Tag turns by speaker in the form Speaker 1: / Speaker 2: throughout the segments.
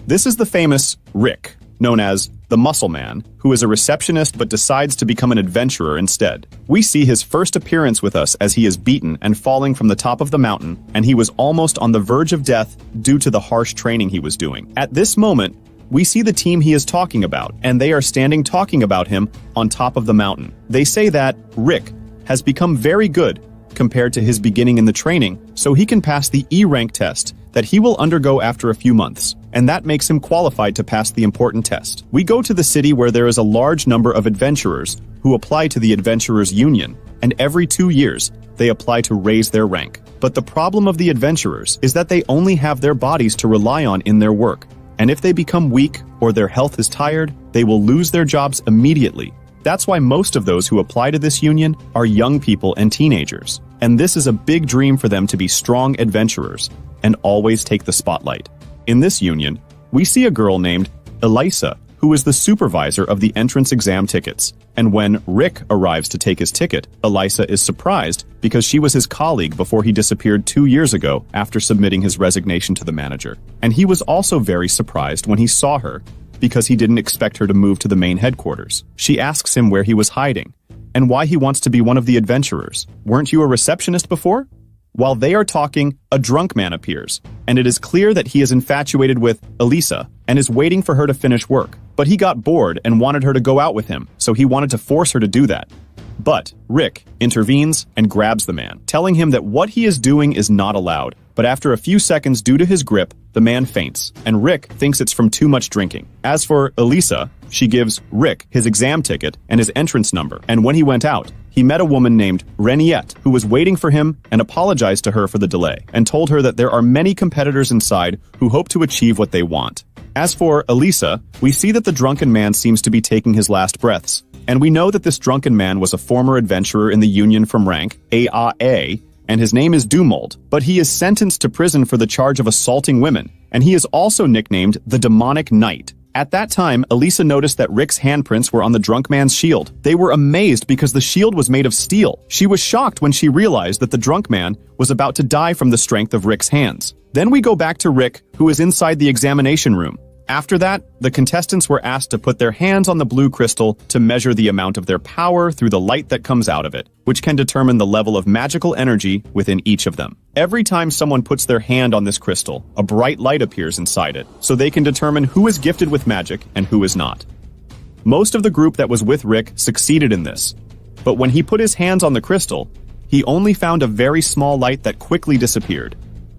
Speaker 1: This is the famous Rick, known as the Muscle Man, who is a receptionist but decides to become an adventurer instead. We see his first appearance with us as he is beaten and falling from the top of the mountain, and he was almost on the verge of death due to the harsh training he was doing. At this moment, we see the team he is talking about, and they are standing talking about him on top of the mountain. They say that Rick has become very good compared to his beginning in the training, so he can pass the E rank test that he will undergo after a few months, and that makes him qualified to pass the important test. We go to the city where there is a large number of adventurers who apply to the Adventurers Union, and every 2 years, they apply to raise their rank. But the problem of the adventurers is that they only have their bodies to rely on in their work, and if they become weak or their health is tired, they will lose their jobs immediately. That's why most of those who apply to this union are young people and teenagers, and this is a big dream for them to be strong adventurers and always take the spotlight. In this union, we see a girl named Elisa, who is the supervisor of the entrance exam tickets, and when Rick arrives to take his ticket, Elisa is surprised because she was his colleague before he disappeared 2 years ago after submitting his resignation to the manager. And he was also very surprised when he saw her because he didn't expect her to move to the main headquarters. She asks him where he was hiding and why he wants to be one of the adventurers. Weren't you a receptionist before? While they are talking, a drunk man appears, and it is clear that he is infatuated with Elisa and is waiting for her to finish work. But he got bored and wanted her to go out with him, so he wanted to force her to do that. But Rick intervenes and grabs the man, telling him that what he is doing is not allowed. But after a few seconds, due to his grip, the man faints, and Rick thinks it's from too much drinking. As for Elisa, she gives Rick his exam ticket and his entrance number, and when he went out, he met a woman named Reniette who was waiting for him and apologized to her for the delay, and told her that there are many competitors inside who hope to achieve what they want. As for Elisa, we see that the drunken man seems to be taking his last breaths, and we know that this drunken man was a former adventurer in the Union from rank AAA, and his name is Dumold, but he is sentenced to prison for the charge of assaulting women, and he is also nicknamed the Demonic Knight. At that time, Elisa noticed that Rick's handprints were on the drunk man's shield. They were amazed because the shield was made of steel. She was shocked when she realized that the drunk man was about to die from the strength of Rick's hands. Then we go back to Rick, who is inside the examination room. After that, the contestants were asked to put their hands on the blue crystal to measure the amount of their power through the light that comes out of it, which can determine the level of magical energy within each of them. Every time someone puts their hand on this crystal, a bright light appears inside it, so they can determine who is gifted with magic and who is not. Most of the group that was with Rick succeeded in this, but when he put his hands on the crystal, he only found a very small light that quickly disappeared.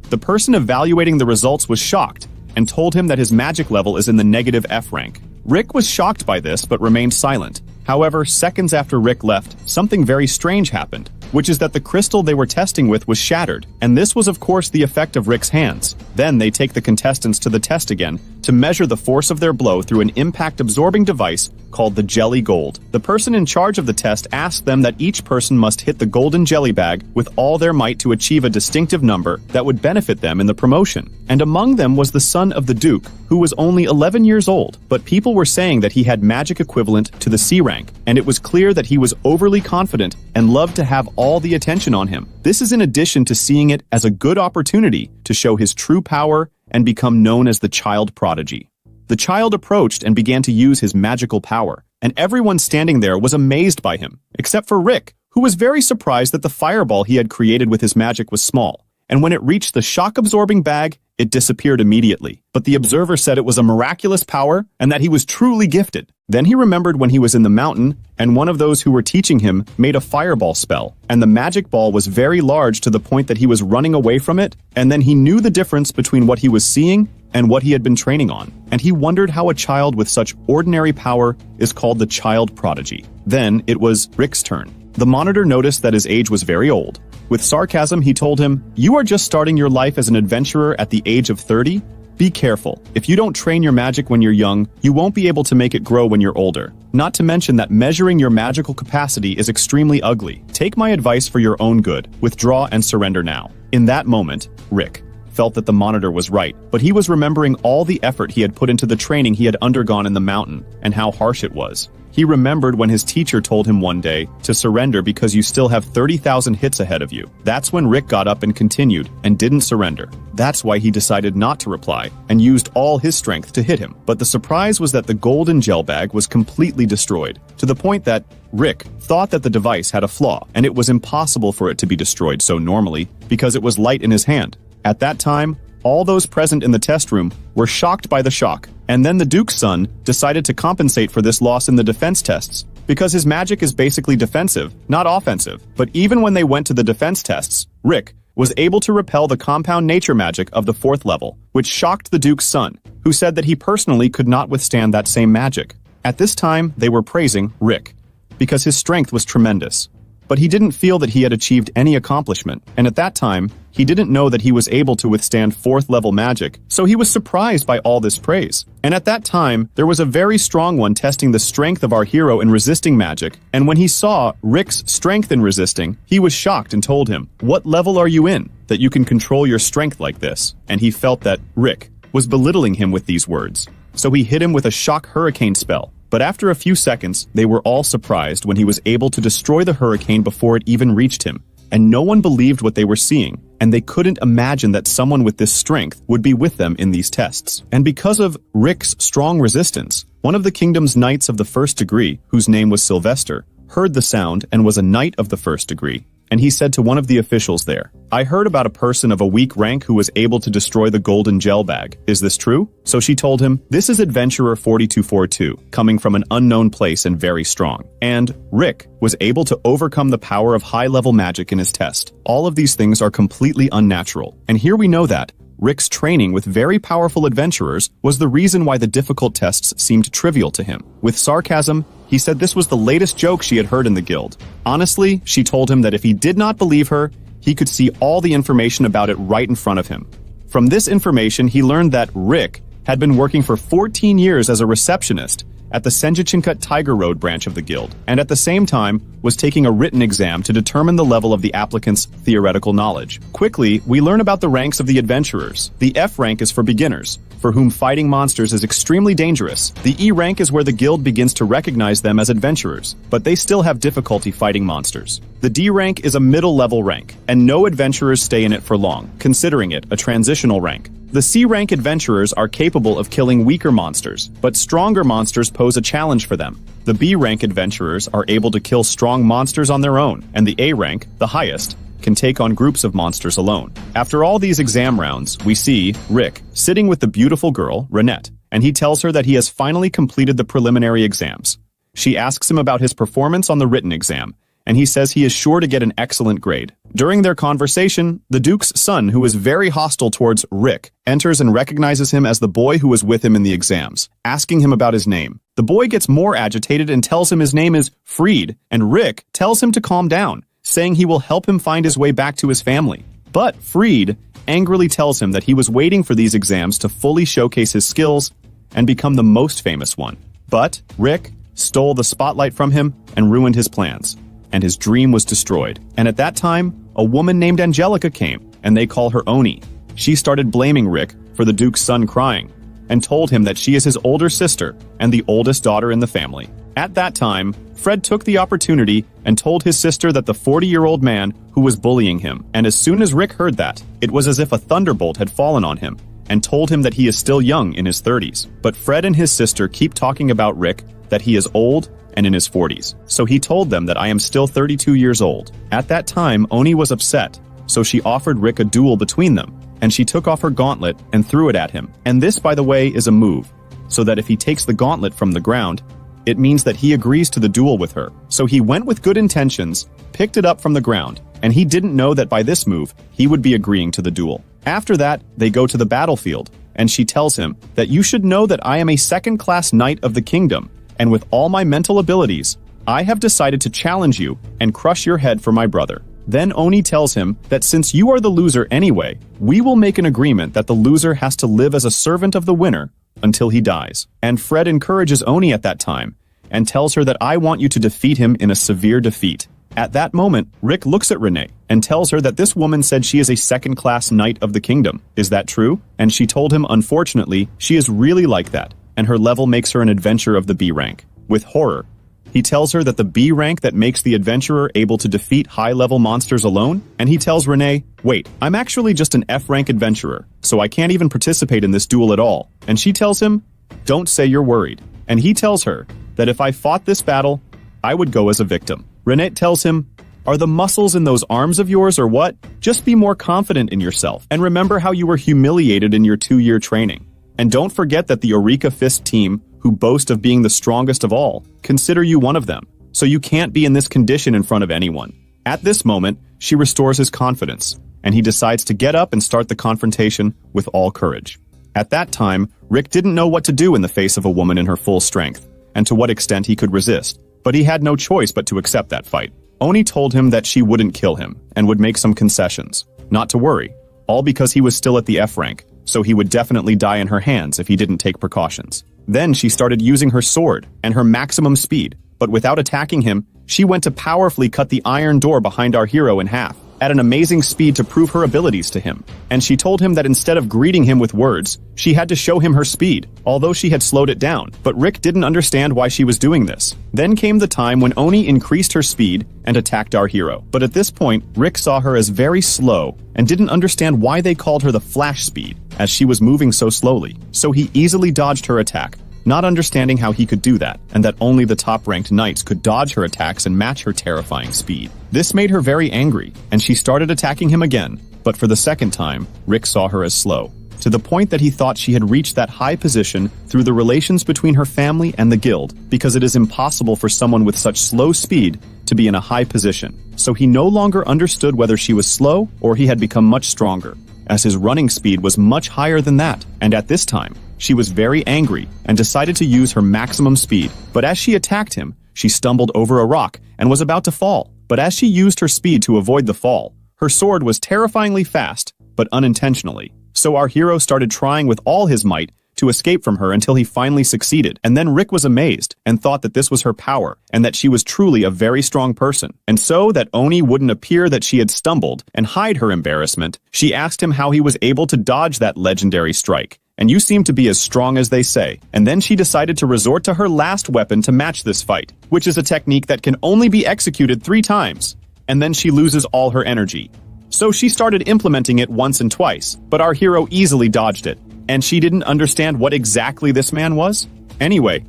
Speaker 1: The person evaluating the results was shocked and told him that his magic level is in the negative F rank. Rick was shocked by this but remained silent. However, seconds after Rick left, something very strange happened, which is that the crystal they were testing with was shattered, and this was of course the effect of Rick's hands. Then they take the contestants to the test again to measure the force of their blow through an impact-absorbing device called the Jelly Gold. The person in charge of the test asked them that each person must hit the golden jelly bag with all their might to achieve a distinctive number that would benefit them in the promotion. And among them was the son of the Duke, who was only 11 years old, but people were saying that he had magic equivalent to the C rank, and it was clear that he was overly confident and loved to have all the attention on him. This is in addition to seeing it as a good opportunity to show his true power and become known as the child prodigy. The child approached and began to use his magical power, and everyone standing there was amazed by him, except for Rick, who was very surprised that the fireball he had created with his magic was small, and when it reached the shock-absorbing bag, it disappeared immediately. But the observer said it was a miraculous power and that he was truly gifted. Then he remembered when he was in the mountain, and one of those who were teaching him made a fireball spell, and the magic ball was very large to the point that he was running away from it, and then he knew the difference between what he was seeing and what he had been training on, and he wondered how a child with such ordinary power is called the child prodigy. Then it was Rick's turn. The monitor noticed that his age was very old. With sarcasm, he told him, "You are just starting your life as an adventurer at the age of 30? Be careful. If you don't train your magic when you're young, you won't be able to make it grow when you're older. Not to mention that measuring your magical capacity is extremely ugly. Take my advice for your own good. Withdraw and surrender now." In that moment, Rick felt that the monitor was right, but he was remembering all the effort he had put into the training he had undergone in the mountain and how harsh it was. He remembered when his teacher told him one day to surrender because you still have 30,000 hits ahead of you. That's when Rick got up and continued and didn't surrender. That's why he decided not to reply and used all his strength to hit him. But the surprise was that the golden gel bag was completely destroyed, to the point that Rick thought that the device had a flaw and it was impossible for it to be destroyed so normally because it was light in his hand. At that time, all those present in the test room were shocked by the shock, and then the Duke's son decided to compensate for this loss in the defense tests, because his magic is basically defensive, not offensive. But even when they went to the defense tests, Rick was able to repel the compound nature magic of the 4th level, which shocked the Duke's son, who said that he personally could not withstand that same magic. At this time, they were praising Rick, because his strength was tremendous. But he didn't feel that he had achieved any accomplishment, and at that time, he didn't know that he was able to withstand 4th level magic, so he was surprised by all this praise. And at that time, there was a very strong one testing the strength of our hero in resisting magic, and when he saw Rick's strength in resisting, he was shocked and told him, "What level are you in, that you can control your strength like this?" And he felt that Rick was belittling him with these words. So he hit him with a shock hurricane spell. But after a few seconds, they were all surprised when he was able to destroy the hurricane before it even reached him. And no one believed what they were seeing, and they couldn't imagine that someone with this strength would be with them in these tests. And because of Rick's strong resistance, one of the kingdom's knights of the 1st degree, whose name was Sylvester, heard the sound and was a knight of the 1st degree. And he said to one of the officials there, "I heard about a person of a weak rank who was able to destroy the golden gel bag. Is this true?" So she told him, "This is Adventurer 4242, coming from an unknown place and very strong." And Rick was able to overcome the power of high-level magic in his test. All of these things are completely unnatural. And here we know that Rick's training with very powerful adventurers was the reason why the difficult tests seemed trivial to him. With sarcasm, he said this was the latest joke she had heard in the guild. Honestly, she told him that if he did not believe her, he could see all the information about it right in front of him. From this information, he learned that Rick had been working for 14 years as a receptionist at the Senjichinkut Tiger Road branch of the guild, and at the same time was taking a written exam to determine the level of the applicant's theoretical knowledge. Quickly, we learn about the ranks of the adventurers. The F rank is for beginners, for whom fighting monsters is extremely dangerous. The E rank is where the guild begins to recognize them as adventurers, but they still have difficulty fighting monsters. The D rank is a middle-level rank, and no adventurers stay in it for long, considering it a transitional rank. The C-rank adventurers are capable of killing weaker monsters, but stronger monsters pose a challenge for them. The B-rank adventurers are able to kill strong monsters on their own, and the A-rank, the highest, can take on groups of monsters alone. After all these exam rounds, we see Rick sitting with the beautiful girl, Renette, and he tells her that he has finally completed the preliminary exams. She asks him about his performance on the written exam, and he says he is sure to get an excellent grade. During their conversation, the Duke's son, who is very hostile towards Rick, enters and recognizes him as the boy who was with him in the exams, asking him about his name. The boy gets more agitated and tells him his name is Freed, and Rick tells him to calm down, saying he will help him find his way back to his family. But Freed angrily tells him that he was waiting for these exams to fully showcase his skills and become the most famous one. But Rick stole the spotlight from him and ruined his plans, and his dream was destroyed. And at that time, a woman named Angelica came, and they call her Oni. She started blaming Rick for the Duke's son crying, and told him that she is his older sister and the oldest daughter in the family. At that time, Fred took the opportunity and told his sister that the 40-year-old man who was bullying him, and as soon as Rick heard that, it was as if a thunderbolt had fallen on him, and told him that he is still young in his 30s. But Fred and his sister keep talking about Rick, that he is old and in his 40s. So he told them that I am still 32 years old. At that time, Oni was upset, so she offered Rick a duel between them, and she took off her gauntlet and threw it at him. And this, by the way, is a move, so that if he takes the gauntlet from the ground, it means that he agrees to the duel with her. So he went with good intentions, picked it up from the ground, and he didn't know that by this move, he would be agreeing to the duel. After that, they go to the battlefield, and she tells him that you should know that I am a second-class knight of the kingdom, and with all my mental abilities, I have decided to challenge you and crush your head for my brother. Then Oni tells him that since you are the loser anyway, we will make an agreement that the loser has to live as a servant of the winner until he dies. And Fred encourages Oni at that time and tells her that I want you to defeat him in a severe defeat. At that moment, Rick looks at Renee and tells her that this woman said she is a second-class knight of the kingdom. Is that true? And she told him, unfortunately, she is really like that, and her level makes her an adventurer of the B rank. With horror, He tells her that the B rank that makes the adventurer able to defeat high-level monsters alone, and he tells Renee, wait, I'm actually just an F rank adventurer, so I can't even participate in this duel at all. And she tells him, don't say you're worried. And he tells her that if I fought this battle, I would go as a victim. Renee tells him, are the muscles in those arms of yours or what? Just be more confident in yourself, and remember how you were humiliated in your 2-year training. And don't forget that the Eureka Fist team, who boast of being the strongest of all, consider you one of them, so you can't be in this condition in front of anyone. At this moment, she restores his confidence, and he decides to get up and start the confrontation with all courage. At that time, Rick didn't know what to do in the face of a woman in her full strength, and to what extent he could resist, but he had no choice but to accept that fight. Oni told him that she wouldn't kill him, and would make some concessions. Not to worry, all because he was still at the F rank, so he would definitely die in her hands if he didn't take precautions. Then she started using her sword and her maximum speed, but without attacking him, she went to powerfully cut the iron door behind our hero in half, at an amazing speed to prove her abilities to him. And she told him that instead of greeting him with words, she had to show him her speed, although she had slowed it down. But Rick didn't understand why she was doing this. Then came the time when Oni increased her speed and attacked our hero. But at this point, Rick saw her as very slow and didn't understand why they called her the flash speed, as she was moving so slowly. So he easily dodged her attack, not understanding how he could do that, and that only the top-ranked knights could dodge her attacks and match her terrifying speed. This made her very angry, and she started attacking him again, but for the second time, Rick saw her as slow, to the point that he thought she had reached that high position through the relations between her family and the guild, because it is impossible for someone with such slow speed to be in a high position. So he no longer understood whether she was slow or he had become much stronger, as his running speed was much higher than that, and at this time, she was very angry and decided to use her maximum speed. But as she attacked him, she stumbled over a rock and was about to fall. But as she used her speed to avoid the fall, her sword was terrifyingly fast, but unintentionally. So our hero started trying with all his might to escape from her until he finally succeeded. And then Rick was amazed and thought that this was her power and that she was truly a very strong person. And so that Oni wouldn't appear that she had stumbled and hide her embarrassment, she asked him how he was able to dodge that legendary strike. And you seem to be as strong as they say. And then she decided to resort to her last weapon to match this fight, which is a technique that can only be executed 3 times. And then she loses all her energy. So she started implementing it once and twice, but our hero easily dodged it. And she didn't understand what exactly this man was? Anyway,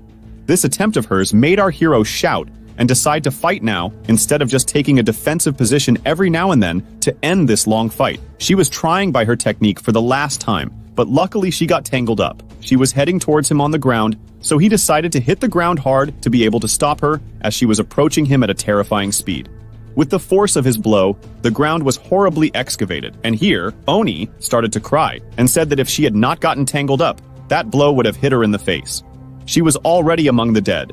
Speaker 1: this attempt of hers made our hero shout and decide to fight now instead of just taking a defensive position every now and then to end this long fight. She was trying by her technique for the last time, but luckily she got tangled up. She was heading towards him on the ground, so he decided to hit the ground hard to be able to stop her as she was approaching him at a terrifying speed. With the force of his blow, the ground was horribly excavated, and here, Oni started to cry and said that if she had not gotten tangled up, that blow would have hit her in the face. She was already among the dead.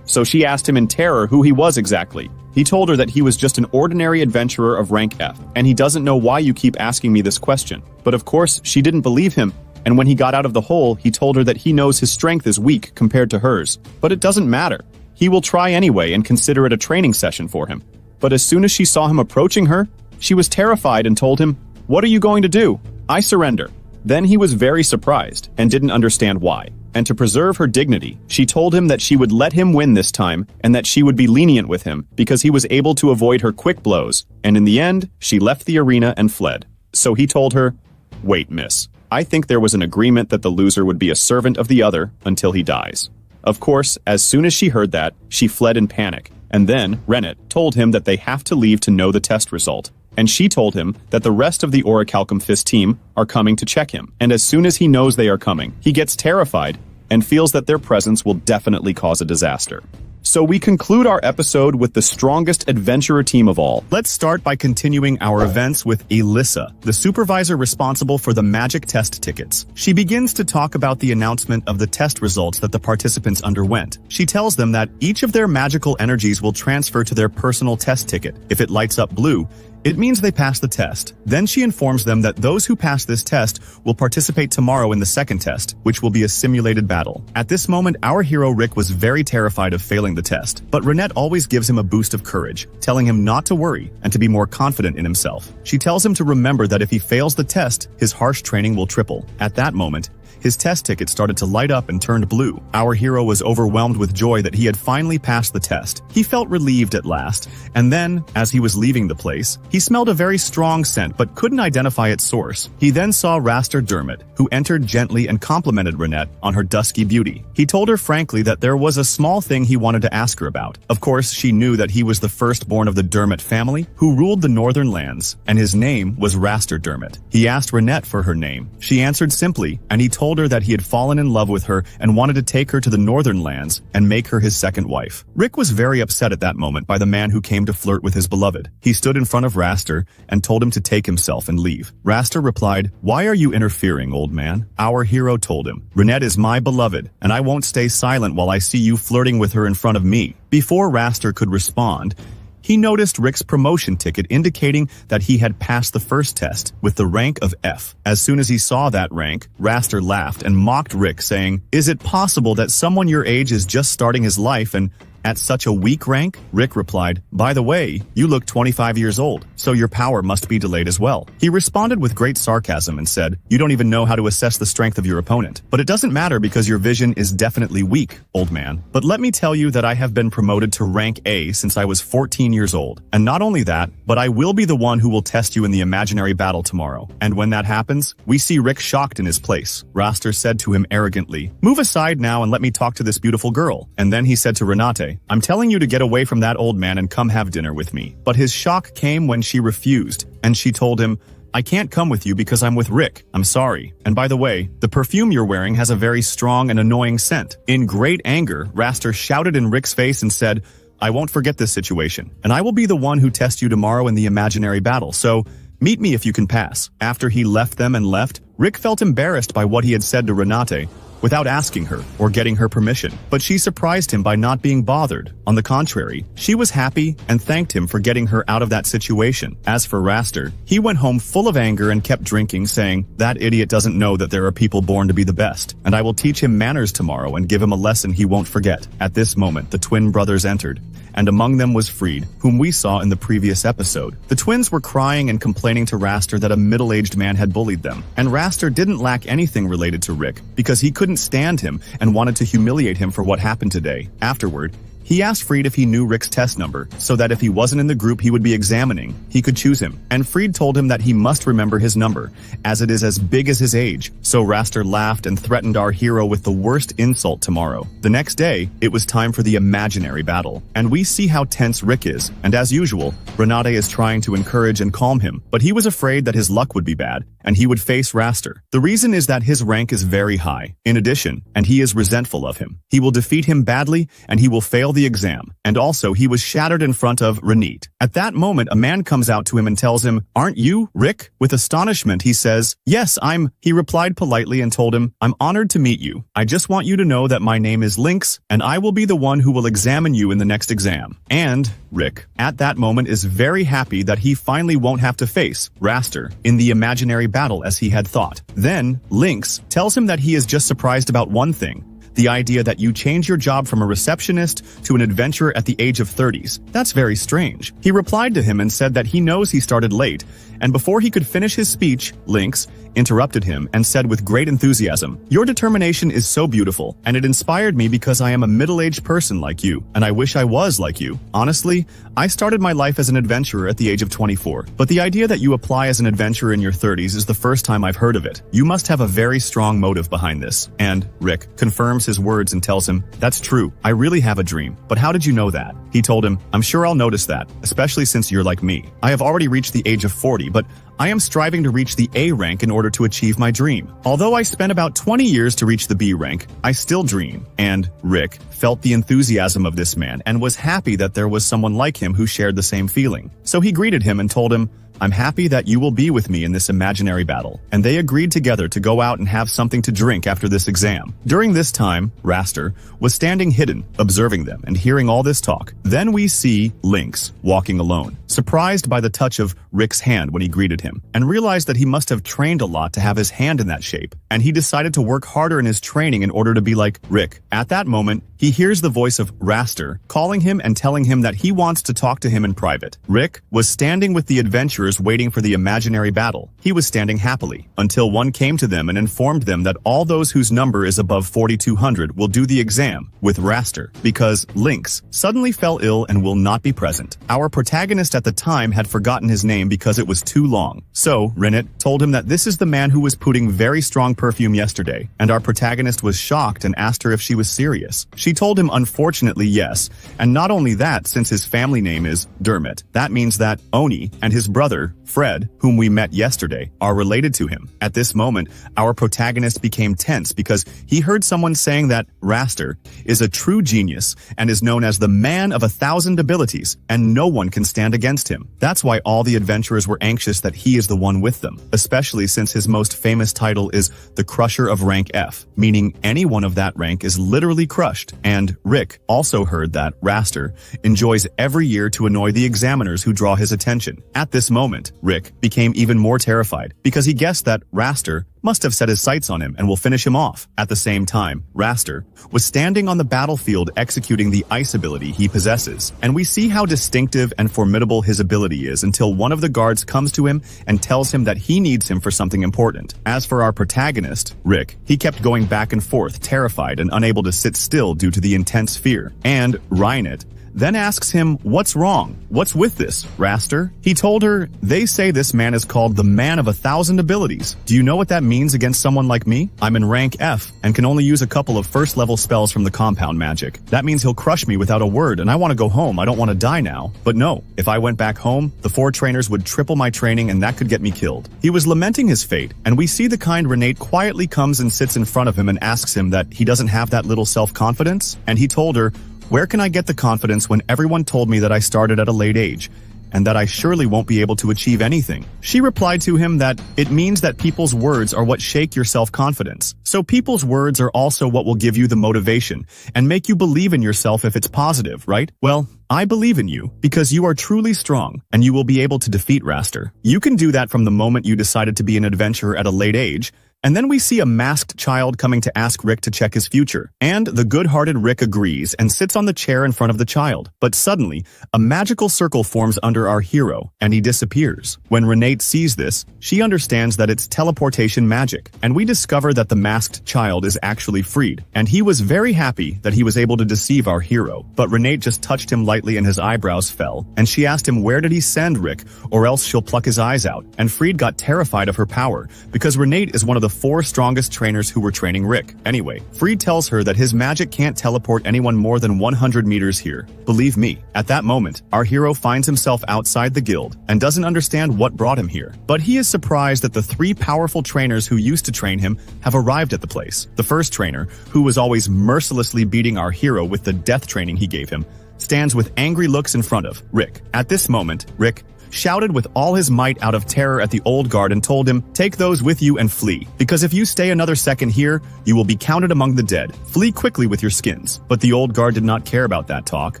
Speaker 1: So she asked him in terror who he was exactly. He told her that he was just an ordinary adventurer of rank F, and he doesn't know why you keep asking me this question. But of course, she didn't believe him, and when he got out of the hole, he told her that he knows his strength is weak compared to hers. But it doesn't matter. He will try anyway and consider it a training session for him. But as soon as she saw him approaching her, she was terrified and told him, "What are you going to do? I surrender." Then he was very surprised and didn't understand why. And to preserve her dignity, she told him that she would let him win this time and that she would be lenient with him because he was able to avoid her quick blows. And in the end, she left the arena and fled. So he told her, "Wait, miss. I think there was an agreement that the loser would be a servant of the other until he dies." Of course, as soon as she heard that, she fled in panic. And then, Rennet told him that they have to leave to know the test result. And she told him that the rest of the Orichalcum Fist team are coming to check him. And as soon as he knows they are coming, he gets terrified and feels that their presence will definitely cause a disaster. So we conclude our episode with the strongest adventurer team of all. Let's start by continuing our events with Elissa, the supervisor responsible for the magic test tickets. She begins to talk about the announcement of the test results that the participants underwent. She tells them that each of their magical energies will transfer to their personal test ticket. If it lights up blue, it means they passed the test. Then she informs them that those who pass this test will participate tomorrow in the second test, which will be a simulated battle. At this moment, our hero Rick was very terrified of failing the test, but Renette always gives him a boost of courage, telling him not to worry and to be more confident in himself. She tells him to remember that if he fails the test, his harsh training will triple. At that moment, his test ticket started to light up and turned blue. Our hero was overwhelmed with joy that he had finally passed the test. He felt relieved at last, and then, as he was leaving the place, he smelled a very strong scent but couldn't identify its source. He then saw Raster Dermot, who entered gently and complimented Renette on her dusky beauty. He told her frankly that there was a small thing he wanted to ask her about. Of course, she knew that he was the firstborn of the Dermot family, who ruled the northern lands, and his name was Raster Dermot. He asked Renette for her name. She answered simply, and he told her that he had fallen in love with her and wanted to take her to the northern lands and make her his second wife. Rick was very upset at that moment by the man who came to flirt with his beloved. He stood in front of Raster and told him to take himself and leave. Raster replied, "Why are you interfering, old man?" Our hero told him, "Renette is my beloved, and I won't stay silent while I see you flirting with her in front of me." Before Raster could respond, he noticed Rick's promotion ticket indicating that he had passed the first test with the rank of F. As soon as he saw that rank, Raster laughed and mocked Rick, saying, "Is it possible that someone your age is just starting his life and at such a weak rank?" Rick replied, "By the way, you look 25 years old, so your power must be delayed as well." He responded with great sarcasm and said, "You don't even know how to assess the strength of your opponent. But it doesn't matter because your vision is definitely weak, old man. But let me tell you that I have been promoted to rank A since I was 14 years old. And not only that, but I will be the one who will test you in the imaginary battle tomorrow." And when that happens, we see Rick shocked in his place. Raster said to him arrogantly, "Move aside now and let me talk to this beautiful girl." And then he said to Renate, "I'm telling you to get away from that old man and come have dinner with me." But his shock came when she refused, and she told him, "I can't come with you because I'm with Rick. I'm sorry. And by the way, the perfume you're wearing has a very strong and annoying scent." In great anger, Raster shouted in Rick's face and said, "I won't forget this situation, and I will be the one who tests you tomorrow in the imaginary battle, so meet me if you can pass." After he left them and left, Rick felt embarrassed by what he had said to Renate, without asking her or getting her permission. But she surprised him by not being bothered. On the contrary, she was happy and thanked him for getting her out of that situation. As for Raster, he went home full of anger and kept drinking, saying, "That idiot doesn't know that there are people born to be the best, and I will teach him manners tomorrow and give him a lesson he won't forget." At this moment, the twin brothers entered, and among them was Fried, whom we saw in the previous episode. The twins were crying and complaining to Raster that a middle-aged man had bullied them, and Raster didn't lack anything related to Rick, because he couldn't stand him and wanted to humiliate him for what happened today. Afterward, he asked Fried if he knew Rick's test number, so that if he wasn't in the group he would be examining, he could choose him. And Fried told him that he must remember his number, as it is as big as his age. So Raster laughed and threatened our hero with the worst insult tomorrow. The next day, it was time for the imaginary battle, and we see how tense Rick is, and as usual, Renate is trying to encourage and calm him, but he was afraid that his luck would be bad, and he would face Raster. The reason is that his rank is very high. In addition, and he is resentful of him. He will defeat him badly, and he will fail the exam. And also, he was shattered in front of Renate. At that moment, a man comes out to him and tells him, "Aren't you Rick?" With astonishment, he says, "Yes, I'm." He replied politely and told him, "I'm honored to meet you. I just want you to know that my name is Lynx, and I will be the one who will examine you in the next exam." And Rick, at that moment, is very happy that he finally won't have to face Raster in the imaginary battle as he had thought. Then, Lynx tells him that he is just surprised about one thing: the idea that you change your job from a receptionist to an adventurer at the age of 30s. That's very strange. He replied to him and said that he knows he started late, and before he could finish his speech, Lynx interrupted him and said with great enthusiasm, "Your determination is so beautiful, and it inspired me because I am a middle-aged person like you, and I wish I was like you. Honestly, I started my life as an adventurer at the age of 24, but the idea that you apply as an adventurer in your 30s is the first time I've heard of it. You must have a very strong motive behind this." And Rick confirms his words and tells him, "That's true, I really have a dream, but how did you know that?" He told him, "I'm sure I'll notice that, especially since you're like me. I have already reached the age of 40, but I am striving to reach the A rank in order to achieve my dream. Although I spent about 20 years to reach the B rank, I still dream." And Rick felt the enthusiasm of this man and was happy that there was someone like him who shared the same feeling. So he greeted him and told him, "I'm happy that you will be with me in this imaginary battle." And they agreed together to go out and have something to drink after this exam. During this time, Raster was standing hidden, observing them and hearing all this talk. Then we see Lynx walking alone. surprised by the touch of Rick's hand when he greeted him, and realized that he must have trained a lot to have his hand in that shape, and he decided to work harder in his training in order to be like Rick. At that moment, he hears the voice of Raster calling him and telling him that he wants to talk to him in private. Rick was standing with the adventurers waiting for the imaginary battle. He was standing happily, until one came to them and informed them that all those whose number is above 4200 will do the exam with Raster, because Lynx suddenly fell ill and will not be present. Our protagonist at the time had forgotten his name because it was too long. So, Rennet told him that this is the man who was putting very strong perfume yesterday, and our protagonist was shocked and asked her if she was serious. She told him unfortunately yes, and not only that, since his family name is Dermot, that means that Oni and his brother, Fred, whom we met yesterday, are related to him. At this moment, our protagonist became tense because he heard someone saying that Raster is a true genius and is known as the man of 1,000 abilities, and no one can stand against him. That's why all the adventurers were anxious that he is the one with them, especially since his most famous title is the Crusher of Rank F, meaning anyone of that rank is literally crushed. And Rick also heard that Raster enjoys every year to annoy the examiners who draw his attention. At this moment, Rick became even more terrified because he guessed that Raster must have set his sights on him and will finish him off. At the same time, Raster was standing on the battlefield executing the ice ability he possesses, and we see how distinctive and formidable his ability is until one of the guards comes to him and tells him that he needs him for something important. As for our protagonist, Rick, he kept going back and forth, terrified and unable to sit still due to the intense fear, and Rainet then asks him, "What's wrong? What's with this, Raster?" He told her, "They say this man is called the man of 1,000 abilities. Do you know what that means against someone like me? I'm in rank F and can only use a couple of first-level spells from the compound magic. That means he'll crush me without a word, and I want to go home. I don't want to die now. But no, if I went back home, the 4 trainers would triple my training and that could get me killed." He was lamenting his fate, and we see the kind Renate quietly comes and sits in front of him and asks him that he doesn't have that little self-confidence, and he told her, "Where can I get the confidence when everyone told me that I started at a late age, and that I surely won't be able to achieve anything?" She replied to him that it means that people's words are what shake your self-confidence. So people's words are also what will give you the motivation and make you believe in yourself if it's positive, right? Well, I believe in you because you are truly strong and you will be able to defeat Raster. You can do that from the moment you decided to be an adventurer at a late age. And then we see a masked child coming to ask Rick to check his future. And the good-hearted Rick agrees and sits on the chair in front of the child. But suddenly, a magical circle forms under our hero, and he disappears. When Renate sees this, she understands that it's teleportation magic, and we discover that the masked child is actually freed. And he was very happy that he was able to deceive our hero. But Renate just touched him lightly and his eyebrows fell, and she asked him where did he send Rick, or else she'll pluck his eyes out. And Freed got terrified of her power, because Renate is one of the 4 strongest trainers who were training Rick. Anyway, Freed tells her that his magic can't teleport anyone more than 100 meters here. Believe me, at that moment, our hero finds himself outside the guild and doesn't understand what brought him here. But he is surprised that the 3 powerful trainers who used to train him have arrived at the place. The first trainer, who was always mercilessly beating our hero with the death training he gave him, stands with angry looks in front of Rick. At this moment, Rick shouted with all his might out of terror at the old guard and told him, "Take those with you and flee, because if you stay another second here, you will be counted among the dead. Flee quickly with your skins." But the old guard did not care about that talk,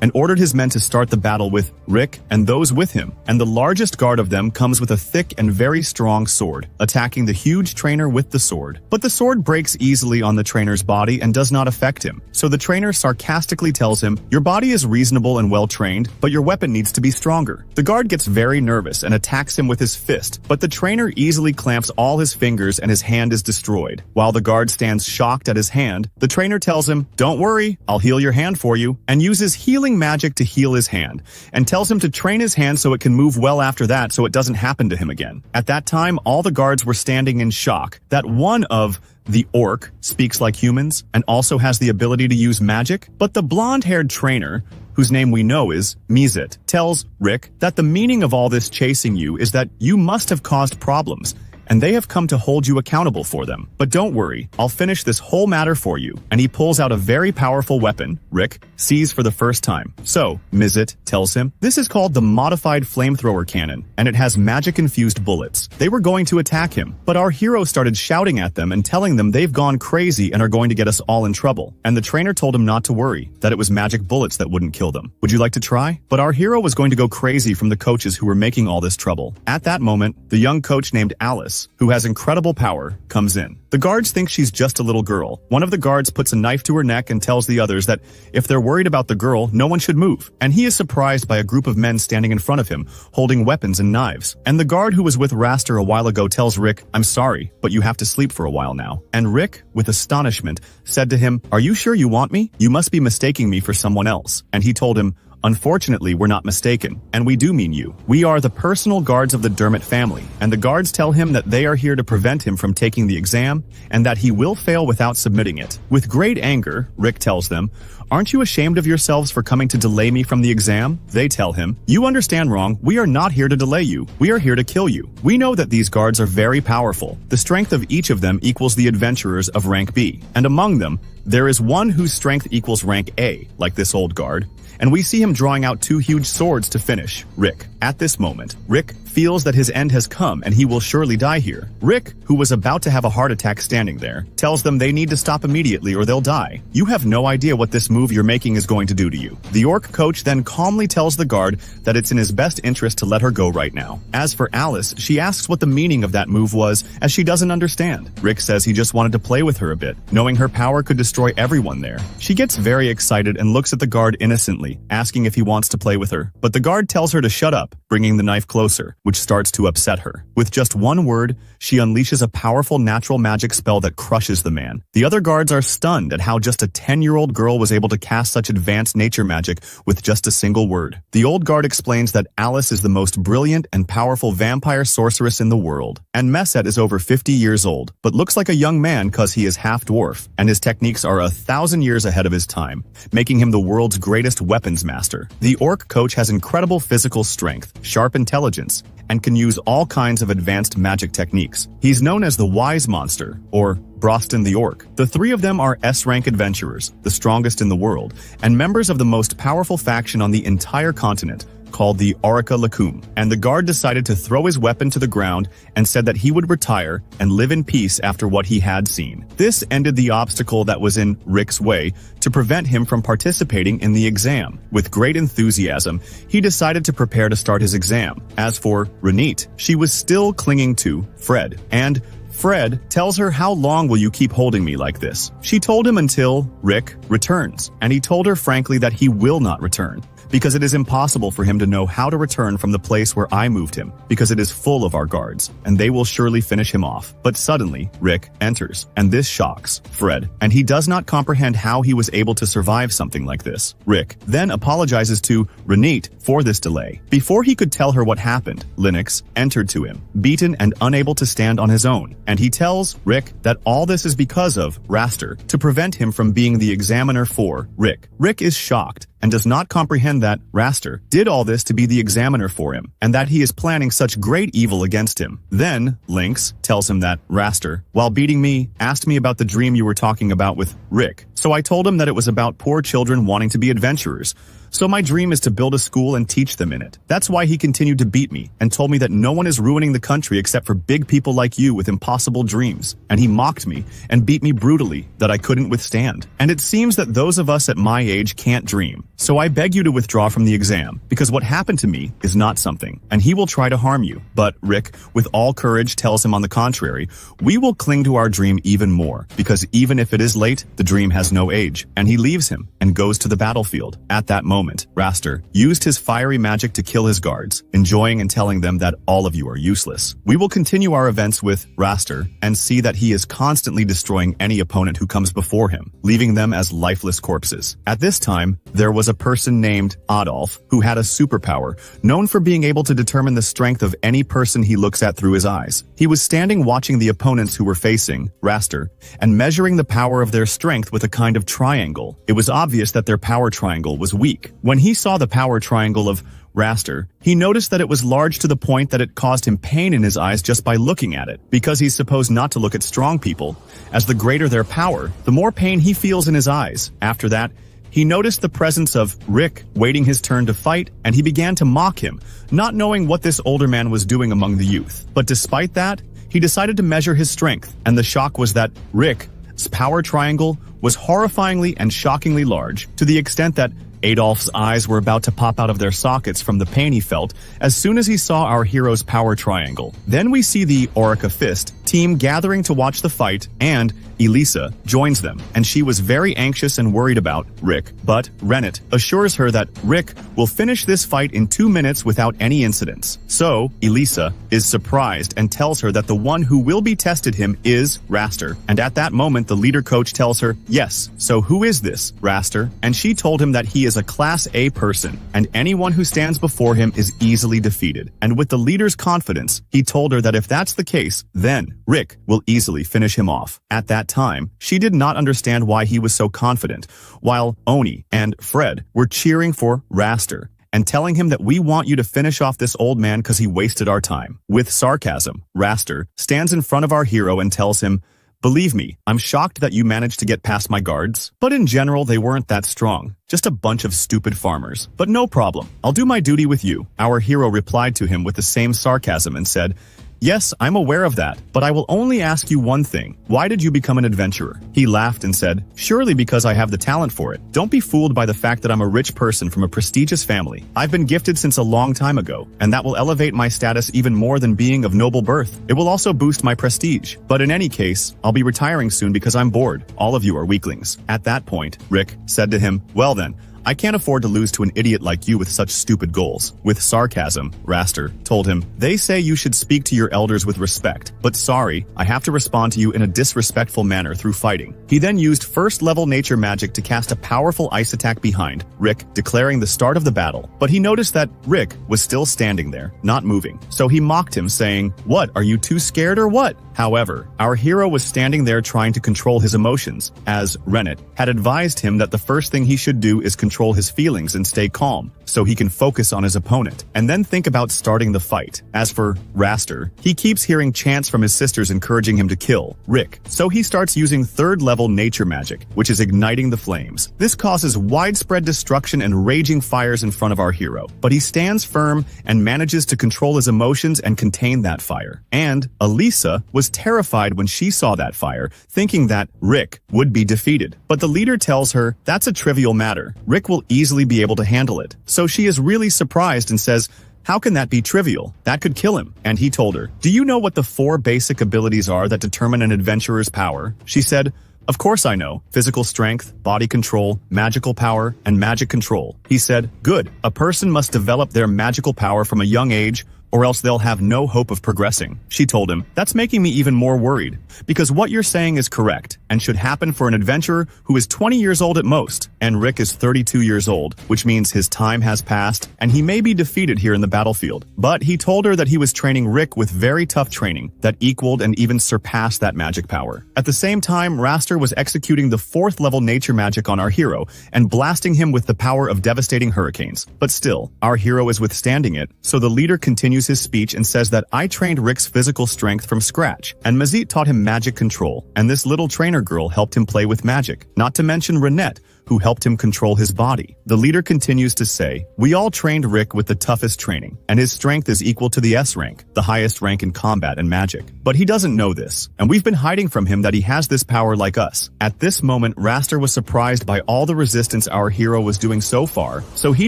Speaker 1: and ordered his men to start the battle with Rick and those with him, and the largest guard of them comes with a thick and very strong sword, attacking the huge trainer with the sword. But the sword breaks easily on the trainer's body and does not affect him, so the trainer sarcastically tells him, "Your body is reasonable and well-trained, but your weapon needs to be stronger." The guard gets very nervous and attacks him with his fist, but the trainer easily clamps all his fingers and his hand is destroyed. While the guard stands shocked at his hand, the trainer tells him, "Don't worry, I'll heal your hand for you," and uses healing magic to heal his hand, and tells him to train his hand so it can move well after that so it doesn't happen to him again. At that time, all the guards were standing in shock that one of the orc speaks like humans and also has the ability to use magic, but the blonde-haired trainer, whose name we know is Mizet, tells Rick that the meaning of all this chasing you is that you must have caused problems, and they have come to hold you accountable for them. But don't worry, I'll finish this whole matter for you. And he pulls out a very powerful weapon Rick sees for the first time. So, Mizit tells him, this is called the modified flamethrower cannon, and it has magic-infused bullets. They were going to attack him, but our hero started shouting at them and telling them they've gone crazy and are going to get us all in trouble. And the trainer told him not to worry, that it was magic bullets that wouldn't kill them. Would you like to try? But our hero was going to go crazy from the coaches who were making all this trouble. At that moment, the young coach named Alice, who has incredible power, comes in. The guards think she's just a little girl. One of the guards puts a knife to her neck and tells the others that if they're worried about the girl, no one should move. And he is surprised by a group of men standing in front of him, holding weapons and knives. And the guard who was with Raster a while ago tells Rick, I'm sorry, but you have to sleep for a while now. And Rick, with astonishment, said to him, are you sure you want me? You must be mistaking me for someone else. And he told him, unfortunately, we're not mistaken, and we do mean you. We are the personal guards of the Dermot family, and the guards tell him that they are here to prevent him from taking the exam, and that he will fail without submitting it. With great anger, Rick tells them, aren't you ashamed of yourselves for coming to delay me from the exam? They tell him, you understand wrong, we are not here to delay you, we are here to kill you. We know that these guards are very powerful. The strength of each of them equals the adventurers of rank B, and among them, there is one whose strength equals rank A, like this old guard, and we see him drawing out two huge swords to finish Rick. At this moment, Rick feels that his end has come and he will surely die here. Rick, who was about to have a heart attack standing there, tells them they need to stop immediately or they'll die. You have no idea what this move you're making is going to do to you. The orc coach then calmly tells the guard that it's in his best interest to let her go right now. As for Alice, she asks what the meaning of that move was, as she doesn't understand. Rick says he just wanted to play with her a bit, knowing her power could destroy everyone there. She gets very excited and looks at the guard innocently, asking if he wants to play with her. But the guard tells her to shut up, bringing the knife closer, which starts to upset her. With just one word, she unleashes a powerful natural magic spell that crushes the man. The other guards are stunned at how just a 10-year-old girl was able to cast such advanced nature magic with just a single word. The old guard explains that Alice is the most brilliant and powerful vampire sorceress in the world. And Messet is over 50 years old, but looks like a young man cause he is half-dwarf, and his techniques are 1,000 years ahead of his time, making him the world's greatest weapons master. The orc coach has incredible physical strength, sharp intelligence, and can use all kinds of advanced magic techniques. He's known as the Wise Monster, or Broston the Orc. The three of them are S-rank adventurers, the strongest in the world, and members of the most powerful faction on the entire continent, called the Aurica Lacum, and the guard decided to throw his weapon to the ground and said that he would retire and live in peace after what he had seen. This ended the obstacle that was in Rick's way to prevent him from participating in the exam. With great enthusiasm, he decided to prepare to start his exam. As for Renate, she was still clinging to Fred, and Fred tells her, how long will you keep holding me like this? She told him until Rick returns, and he told her frankly that he will not return, because it is impossible for him to know how to return from the place where I moved him, because it is full of our guards, and they will surely finish him off. But suddenly, Rick enters, and this shocks Fred, and he does not comprehend how he was able to survive something like this. Rick then apologizes to Renate for this delay. Before he could tell her what happened, Linux entered to him, beaten and unable to stand on his own, and he tells Rick that all this is because of Raster, to prevent him from being the examiner for Rick. Rick is shocked and does not comprehend that Raster did all this to be the examiner for him, and that he is planning such great evil against him. Then, Lynx tells him that Raster, while beating me, asked me about the dream you were talking about with Rick. So I told him that it was about poor children wanting to be adventurers. So my dream is to build a school and teach them in it. That's why he continued to beat me and told me that no one is ruining the country except for big people like you with impossible dreams. And he mocked me and beat me brutally that I couldn't withstand. And it seems that those of us at my age can't dream. So I beg you to withdraw from the exam, because what happened to me is not something, and he will try to harm you. But Rick, with all courage, tells him on the contrary, we will cling to our dream even more, because even if it is late, the dream has no age. And he leaves him and goes to the battlefield. At that moment, Raster used his fiery magic to kill his guards, enjoying and telling them that all of you are useless. We will continue our events with Raster and see that he is constantly destroying any opponent who comes before him, leaving them as lifeless corpses. At this time, there was a person named Adolf who had a superpower, known for being able to determine the strength of any person he looks at through his eyes. He was standing watching the opponents who were facing Raster and measuring the power of their strength with a kind of triangle. It was obvious that their power triangle was weak. When he saw the power triangle of Raster, he noticed that it was large to the point that it caused him pain in his eyes just by looking at it, because he's supposed not to look at strong people, as the greater their power, the more pain he feels in his eyes. After that, he noticed the presence of Rick waiting his turn to fight, and he began to mock him, not knowing what this older man was doing among the youth. But despite that, he decided to measure his strength, and the shock was that Rick's power triangle was horrifyingly and shockingly large, to the extent that Adolf's eyes were about to pop out of their sockets from the pain he felt as soon as he saw our hero's power triangle. Then we see the Orica Fist team gathering to watch the fight, and Elisa joins them, and she was very anxious and worried about Rick. But Rennet assures her that Rick will finish this fight in 2 minutes without any incidents. So Elisa is surprised and tells her that the one who will be tested him is Raster. And at that moment, the leader coach tells her, "Yes, so who is this, Raster?" And she told him that he is a Class A person, and anyone who stands before him is easily defeated. And with the leader's confidence, he told her that if that's the case, then Rick will easily finish him off. At that time, she did not understand why he was so confident, while Oni and Fred were cheering for Raster and telling him that we want you to finish off this old man because he wasted our time. With sarcasm, Raster stands in front of our hero and tells him, "Believe me, I'm shocked that you managed to get past my guards, but in general they weren't that strong. Just a bunch of stupid farmers. But no problem, I'll do my duty with you." Our hero replied to him with the same sarcasm and said, "Yes, I'm aware of that, but I will only ask you one thing. Why did you become an adventurer?" He laughed and said, "Surely because I have the talent for it. Don't be fooled by the fact that I'm a rich person from a prestigious family. I've been gifted since a long time ago, and that will elevate my status even more than being of noble birth. It will also boost my prestige. But in any case, I'll be retiring soon because I'm bored. All of you are weaklings." At that point, Rick said to him, "Well then, I can't afford to lose to an idiot like you with such stupid goals." With sarcasm, Raster told him, "They say you should speak to your elders with respect, but sorry, I have to respond to you in a disrespectful manner through fighting." He then used first-level nature magic to cast a powerful ice attack behind Rick, declaring the start of the battle. But he noticed that Rick was still standing there, not moving. So he mocked him, saying, "What, are you too scared or what?" However, our hero was standing there trying to control his emotions, as Rennet had advised him that the first thing he should do is control his feelings and stay calm, so he can focus on his opponent, and then think about starting the fight. As for Raster, he keeps hearing chants from his sisters encouraging him to kill Rick, so he starts using third-level nature magic, which is igniting the flames. This causes widespread destruction and raging fires in front of our hero, but he stands firm and manages to control his emotions and contain that fire. And Elisa was terrified when she saw that fire, thinking that Rick would be defeated. But the leader tells her that's a trivial matter. Rick will easily be able to handle it. So she is really surprised and says, "How can that be trivial? That could kill him." And he told her, "Do you know what the 4 basic abilities are that determine an adventurer's power?" She said, "Of course I know. Physical strength, body control, magical power, and magic control." He said, "Good. A person must develop their magical power from a young age, or else they'll have no hope of progressing." She told him, "That's making me even more worried, because what you're saying is correct, and should happen for an adventurer who is 20 years old at most, and Rick is 32 years old, which means his time has passed, and he may be defeated here in the battlefield." But he told her that he was training Rick with very tough training that equaled and even surpassed that magic power. At the same time, Raster was executing the 4th-level nature magic on our hero, and blasting him with the power of devastating hurricanes. But still, our hero is withstanding it, so the leader continues his speech and says that I trained Rick's physical strength from scratch, and Mazit taught him magic control, and this little trainer girl helped him play with magic, not to mention Renette, who helped him control his body. The leader continues to say, "We all trained Rick with the toughest training, and his strength is equal to the S rank, the highest rank in combat and magic. But he doesn't know this, and we've been hiding from him that he has this power like us." At this moment, Raster was surprised by all the resistance our hero was doing so far, so he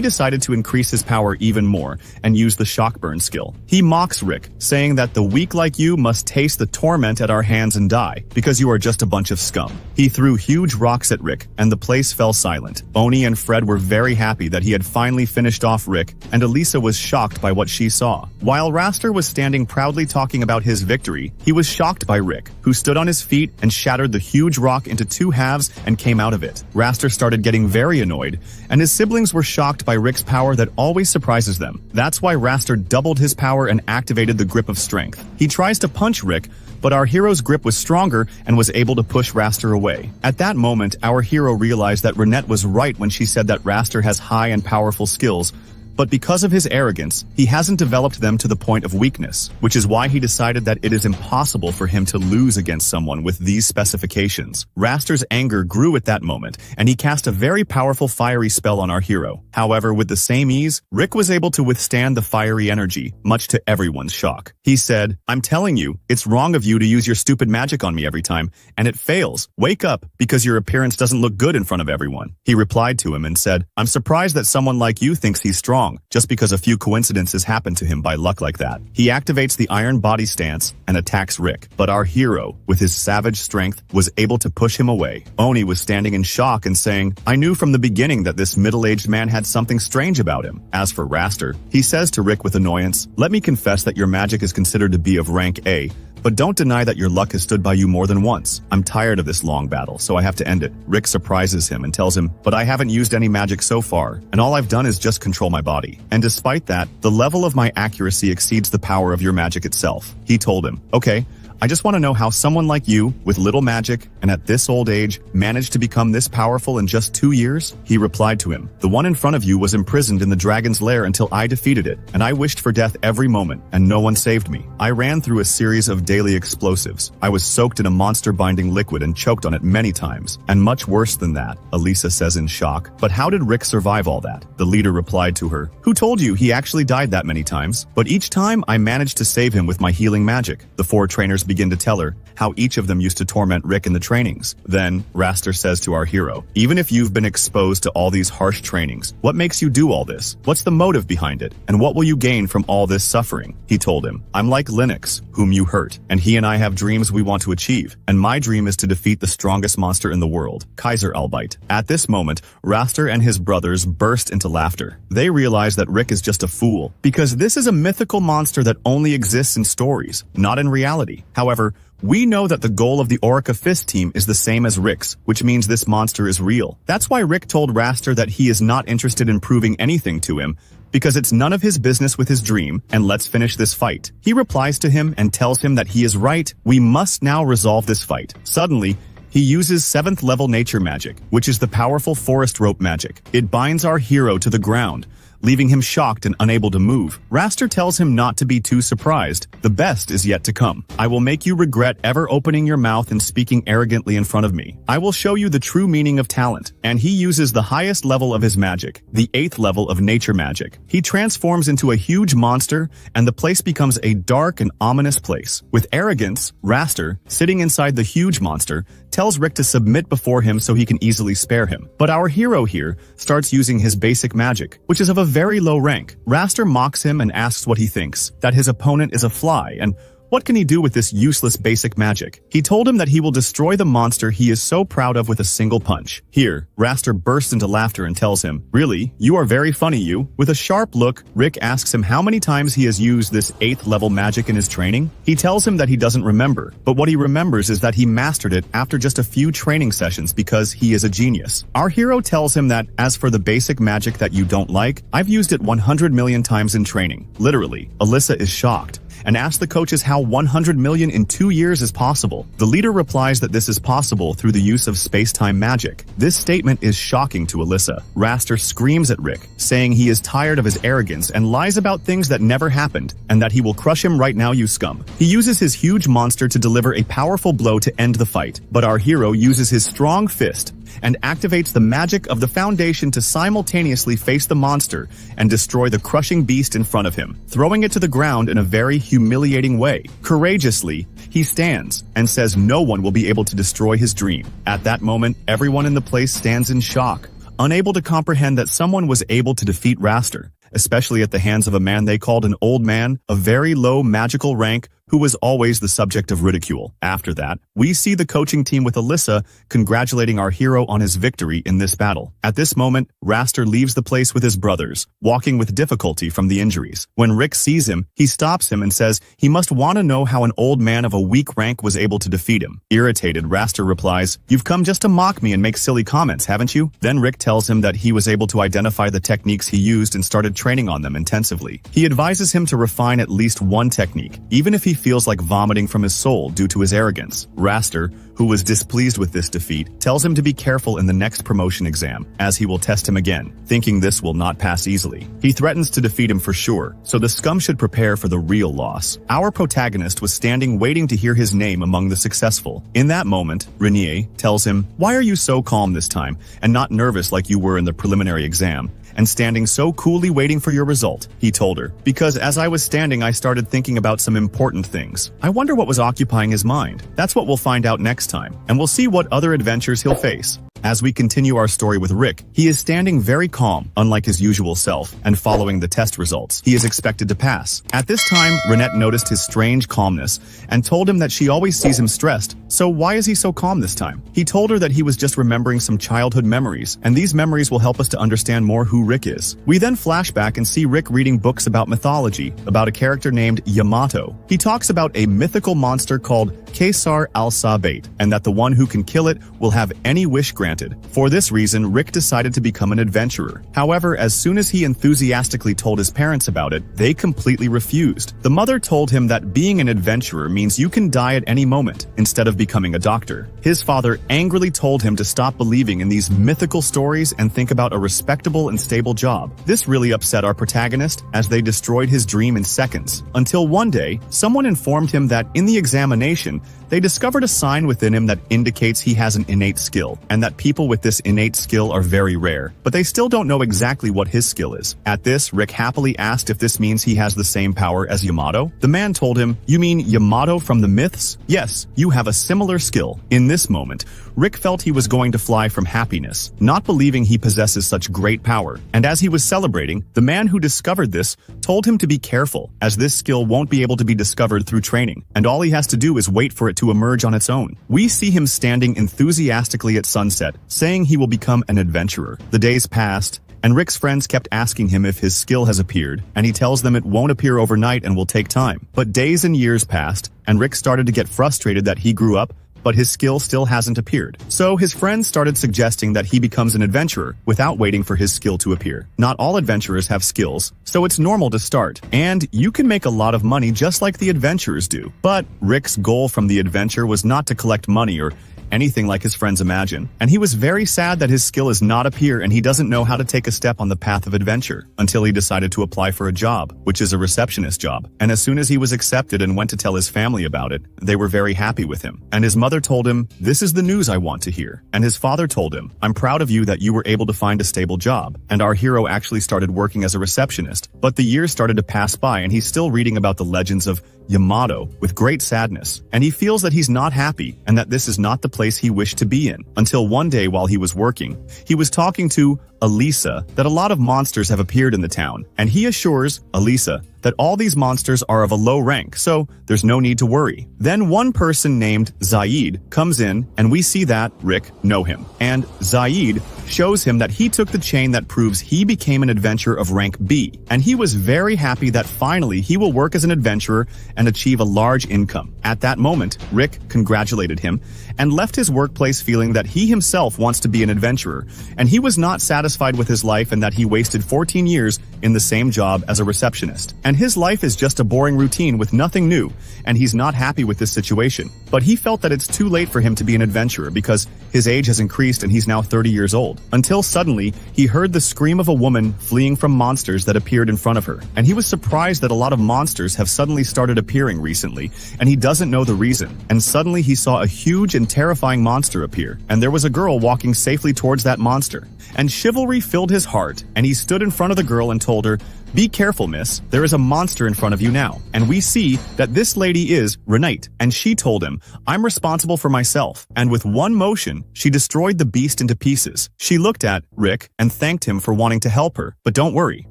Speaker 1: decided to increase his power even more and use the shock burn skill. He mocks Rick, saying that the weak like you must taste the torment at our hands and die, because you are just a bunch of scum. He threw huge rocks at Rick, and the place fell silent. Oni and Fred were very happy that he had finally finished off Rick, and Elisa was shocked by what she saw. While Raster was standing proudly talking about his victory, he was shocked by Rick, who stood on his feet and shattered the huge rock into 2 halves and came out of it. Raster started getting very annoyed, and his siblings were shocked by Rick's power that always surprises them. That's why Raster doubled his power and activated the grip of strength. He tries to punch Rick, but our hero's grip was stronger and was able to push Raster away. At that moment, our hero realized that Renette was right when she said that Raster has high and powerful skills, but because of his arrogance, he hasn't developed them to the point of weakness, which is why he decided that it is impossible for him to lose against someone with these specifications. Raster's anger grew at that moment, and he cast a very powerful fiery spell on our hero. However, with the same ease, Rick was able to withstand the fiery energy, much to everyone's shock. He said, "I'm telling you, it's wrong of you to use your stupid magic on me every time, and it fails. Wake up, because your appearance doesn't look good in front of everyone." He replied to him and said, "I'm surprised that someone like you thinks he's strong, just because a few coincidences happened to him by luck like that." He activates the iron body stance and attacks Rick, but our hero, with his savage strength, was able to push him away. Oni was standing in shock and saying, "I knew from the beginning that this middle-aged man had something strange about him." As for Raster, he says to Rick with annoyance, "Let me confess that your magic is considered to be of rank A, but don't deny that your luck has stood by you more than once. I'm tired of this long battle, so I have to end it." Rick surprises him and tells him, "But I haven't used any magic so far, and all I've done is just control my body. And despite that, the level of my accuracy exceeds the power of your magic itself." He told him, "Okay, I just want to know how someone like you, with little magic, and at this old age, managed to become this powerful in just 2 years?" He replied to him, "The one in front of you was imprisoned in the dragon's lair until I defeated it, and I wished for death every moment, and no one saved me. I ran through a series of daily explosives. I was soaked in a monster-binding liquid and choked on it many times, and much worse than that," Elisa says in shock. "But how did Rick survive all that?" The leader replied to her, "Who told you he actually died that many times? But each time, I managed to save him with my healing magic." The 4 trainers begin to tell her how each of them used to torment Rick in the trainings. Then, Raster says to our hero, "Even if you've been exposed to all these harsh trainings, what makes you do all this? What's the motive behind it? And what will you gain from all this suffering?" He told him, "I'm like Linux, whom you hurt, and he and I have dreams we want to achieve, and my dream is to defeat the strongest monster in the world, Kaiser Albite." At this moment, Raster and his brothers burst into laughter. They realize that Rick is just a fool, because this is a mythical monster that only exists in stories, not in reality. However, we know that the goal of the Orca Fist team is the same as Rick's, which means this monster is real. That's why Rick told Raster that he is not interested in proving anything to him, because it's none of his business with his dream, and let's finish this fight. He replies to him and tells him that he is right. We must now resolve this fight. Suddenly, he uses 7th level nature magic, which is the powerful forest rope magic. It binds our hero to the ground, leaving him shocked and unable to move. Raster tells him not to be too surprised. The best is yet to come. "I will make you regret ever opening your mouth and speaking arrogantly in front of me. I will show you the true meaning of talent." And he uses the highest level of his magic, the 8th level of nature magic. He transforms into a huge monster, and the place becomes a dark and ominous place. With arrogance, Raster, sitting inside the huge monster, tells Rick to submit before him so he can easily spare him. But our hero here starts using his basic magic, which is of a very low rank. Raster mocks him and asks what he thinks, that his opponent is a fly, and what can he do with this useless basic magic? He told him that he will destroy the monster he is so proud of with a single punch. Here, Raster bursts into laughter and tells him, "Really? You are very funny, you." With a sharp look, Rick asks him how many times he has used this 8th level magic in his training. He tells him that he doesn't remember, but what he remembers is that he mastered it after just a few training sessions because he is a genius. Our hero tells him that, as for the basic magic that you don't like, I've used it 100 million times in training. Literally, Alyssa is shocked and asks the coaches how 100 million in 2 years is possible. The leader replies that this is possible through the use of space-time magic. This statement is shocking to Alyssa. Raster screams at Rick, saying he is tired of his arrogance and lies about things that never happened, and that he will crush him right now, you scum. He uses his huge monster to deliver a powerful blow to end the fight, but our hero uses his strong fist and activates the magic of the Foundation to simultaneously face the monster and destroy the crushing beast in front of him, throwing it to the ground in a very humiliating way. Courageously, he stands and says no one will be able to destroy his dream. At that moment, everyone in the place stands in shock, unable to comprehend that someone was able to defeat Raster, especially at the hands of a man they called an old man, a very low magical rank, who was always the subject of ridicule. After that, we see the coaching team with Alyssa congratulating our hero on his victory in this battle. At this moment, Raster leaves the place with his brothers, walking with difficulty from the injuries. When Rick sees him, he stops him and says he must want to know how an old man of a weak rank was able to defeat him. Irritated, Raster replies, "You've come just to mock me and make silly comments, haven't you?" Then Rick tells him that he was able to identify the techniques he used and started training on them intensively. He advises him to refine at least one technique, even if he feels like vomiting from his soul due to his arrogance. Raster, who was displeased with this defeat, tells him to be careful in the next promotion exam, as he will test him again, thinking this will not pass easily. He threatens to defeat him for sure, so the scum should prepare for the real loss. Our protagonist was standing waiting to hear his name among the successful. In that moment, Renier tells him, "Why are you so calm this time, and not nervous like you were in the preliminary exam? And standing so coolly waiting for your result?" He told her, "Because as I was standing I started thinking about some important things. I wonder what was occupying his mind." That's what we'll find out next time, and we'll see what other adventures he'll face. As we continue our story with Rick, he is standing very calm, unlike his usual self, and following the test results he is expected to pass. At this time, Renette noticed his strange calmness and told him that she always sees him stressed, so why is he so calm this time? He told her that he was just remembering some childhood memories, and these memories will help us to understand more who Rick is. We then flash back and see Rick reading books about mythology, about a character named Yamato. He talks about a mythical monster called Kesar al-Sabate, and that the one who can kill it will have any wish granted. For this reason, Rick decided to become an adventurer. However, as soon as he enthusiastically told his parents about it, they completely refused. The mother told him that being an adventurer means you can die at any moment, instead of becoming a doctor. His father angrily told him to stop believing in these mythical stories and think about a respectable and stable job. This really upset our protagonist, as they destroyed his dream in seconds. Until one day, someone informed him that in the examination, they discovered a sign within him that indicates he has an innate skill, and that people with this innate skill are very rare, but they still don't know exactly what his skill is. At this, Rick happily asked if this means he has the same power as Yamato. The man told him, "You mean Yamato from the myths? Yes, you have a similar skill." In this moment, Rick felt he was going to fly from happiness, not believing he possesses such great power. And as he was celebrating, the man who discovered this told him to be careful, as this skill won't be able to be discovered through training, and all he has to do is wait for it to emerge on its own. We see him standing enthusiastically at sunset, saying he will become an adventurer. The days passed, and Rick's friends kept asking him if his skill has appeared, and he tells them it won't appear overnight and will take time. But days and years passed, and Rick started to get frustrated that he grew up, but his skill still hasn't appeared. So his friends started suggesting that he becomes an adventurer without waiting for his skill to appear. Not all adventurers have skills, so it's normal to start, and you can make a lot of money just like the adventurers do. But Rick's goal from the adventure was not to collect money or anything like his friends imagine, and he was very sad that his skill is not appear and he doesn't know how to take a step on the path of adventure, until he decided to apply for a job, which is a receptionist job. And as soon as he was accepted and went to tell his family about it, they were very happy with him. And his mother told him, "This is the news I want to hear." And his father told him, "I'm proud of you that you were able to find a stable job." And our hero actually started working as a receptionist, but the years started to pass by and he's still reading about the legends of Yamato with great sadness, and he feels that he's not happy and that this is not the place he wished to be in. Until one day while he was working, he was talking to Elisa that a lot of monsters have appeared in the town, and he assures Elisa that all these monsters are of a low rank, so there's no need to worry. Then one person named Zaid comes in, and we see that Rick know him. And Zaid shows him that he took the chain that proves he became an adventurer of rank B, and he was very happy that finally he will work as an adventurer and achieve a large income. At that moment, Rick congratulated him and left his workplace feeling that he himself wants to be an adventurer, and he was not satisfied with his life and that he wasted 14 years in the same job as a receptionist. And his life is just a boring routine with nothing new, and he's not happy with this situation. But he felt that it's too late for him to be an adventurer because his age has increased and he's now 30 years old. Until suddenly, he heard the scream of a woman fleeing from monsters that appeared in front of her. And he was surprised that a lot of monsters have suddenly started appearing recently, and he doesn't know the reason. And suddenly he saw a huge and terrifying monster appear, and there was a girl walking safely towards that monster. And chivalry filled his heart, and he stood in front of the girl and told her, "Be careful, miss. There is a monster in front of you now." And we see that this lady is Renate, and she told him, "I'm responsible for myself." And with one motion, she destroyed the beast into pieces. She looked at Rick and thanked him for wanting to help her. "But don't worry,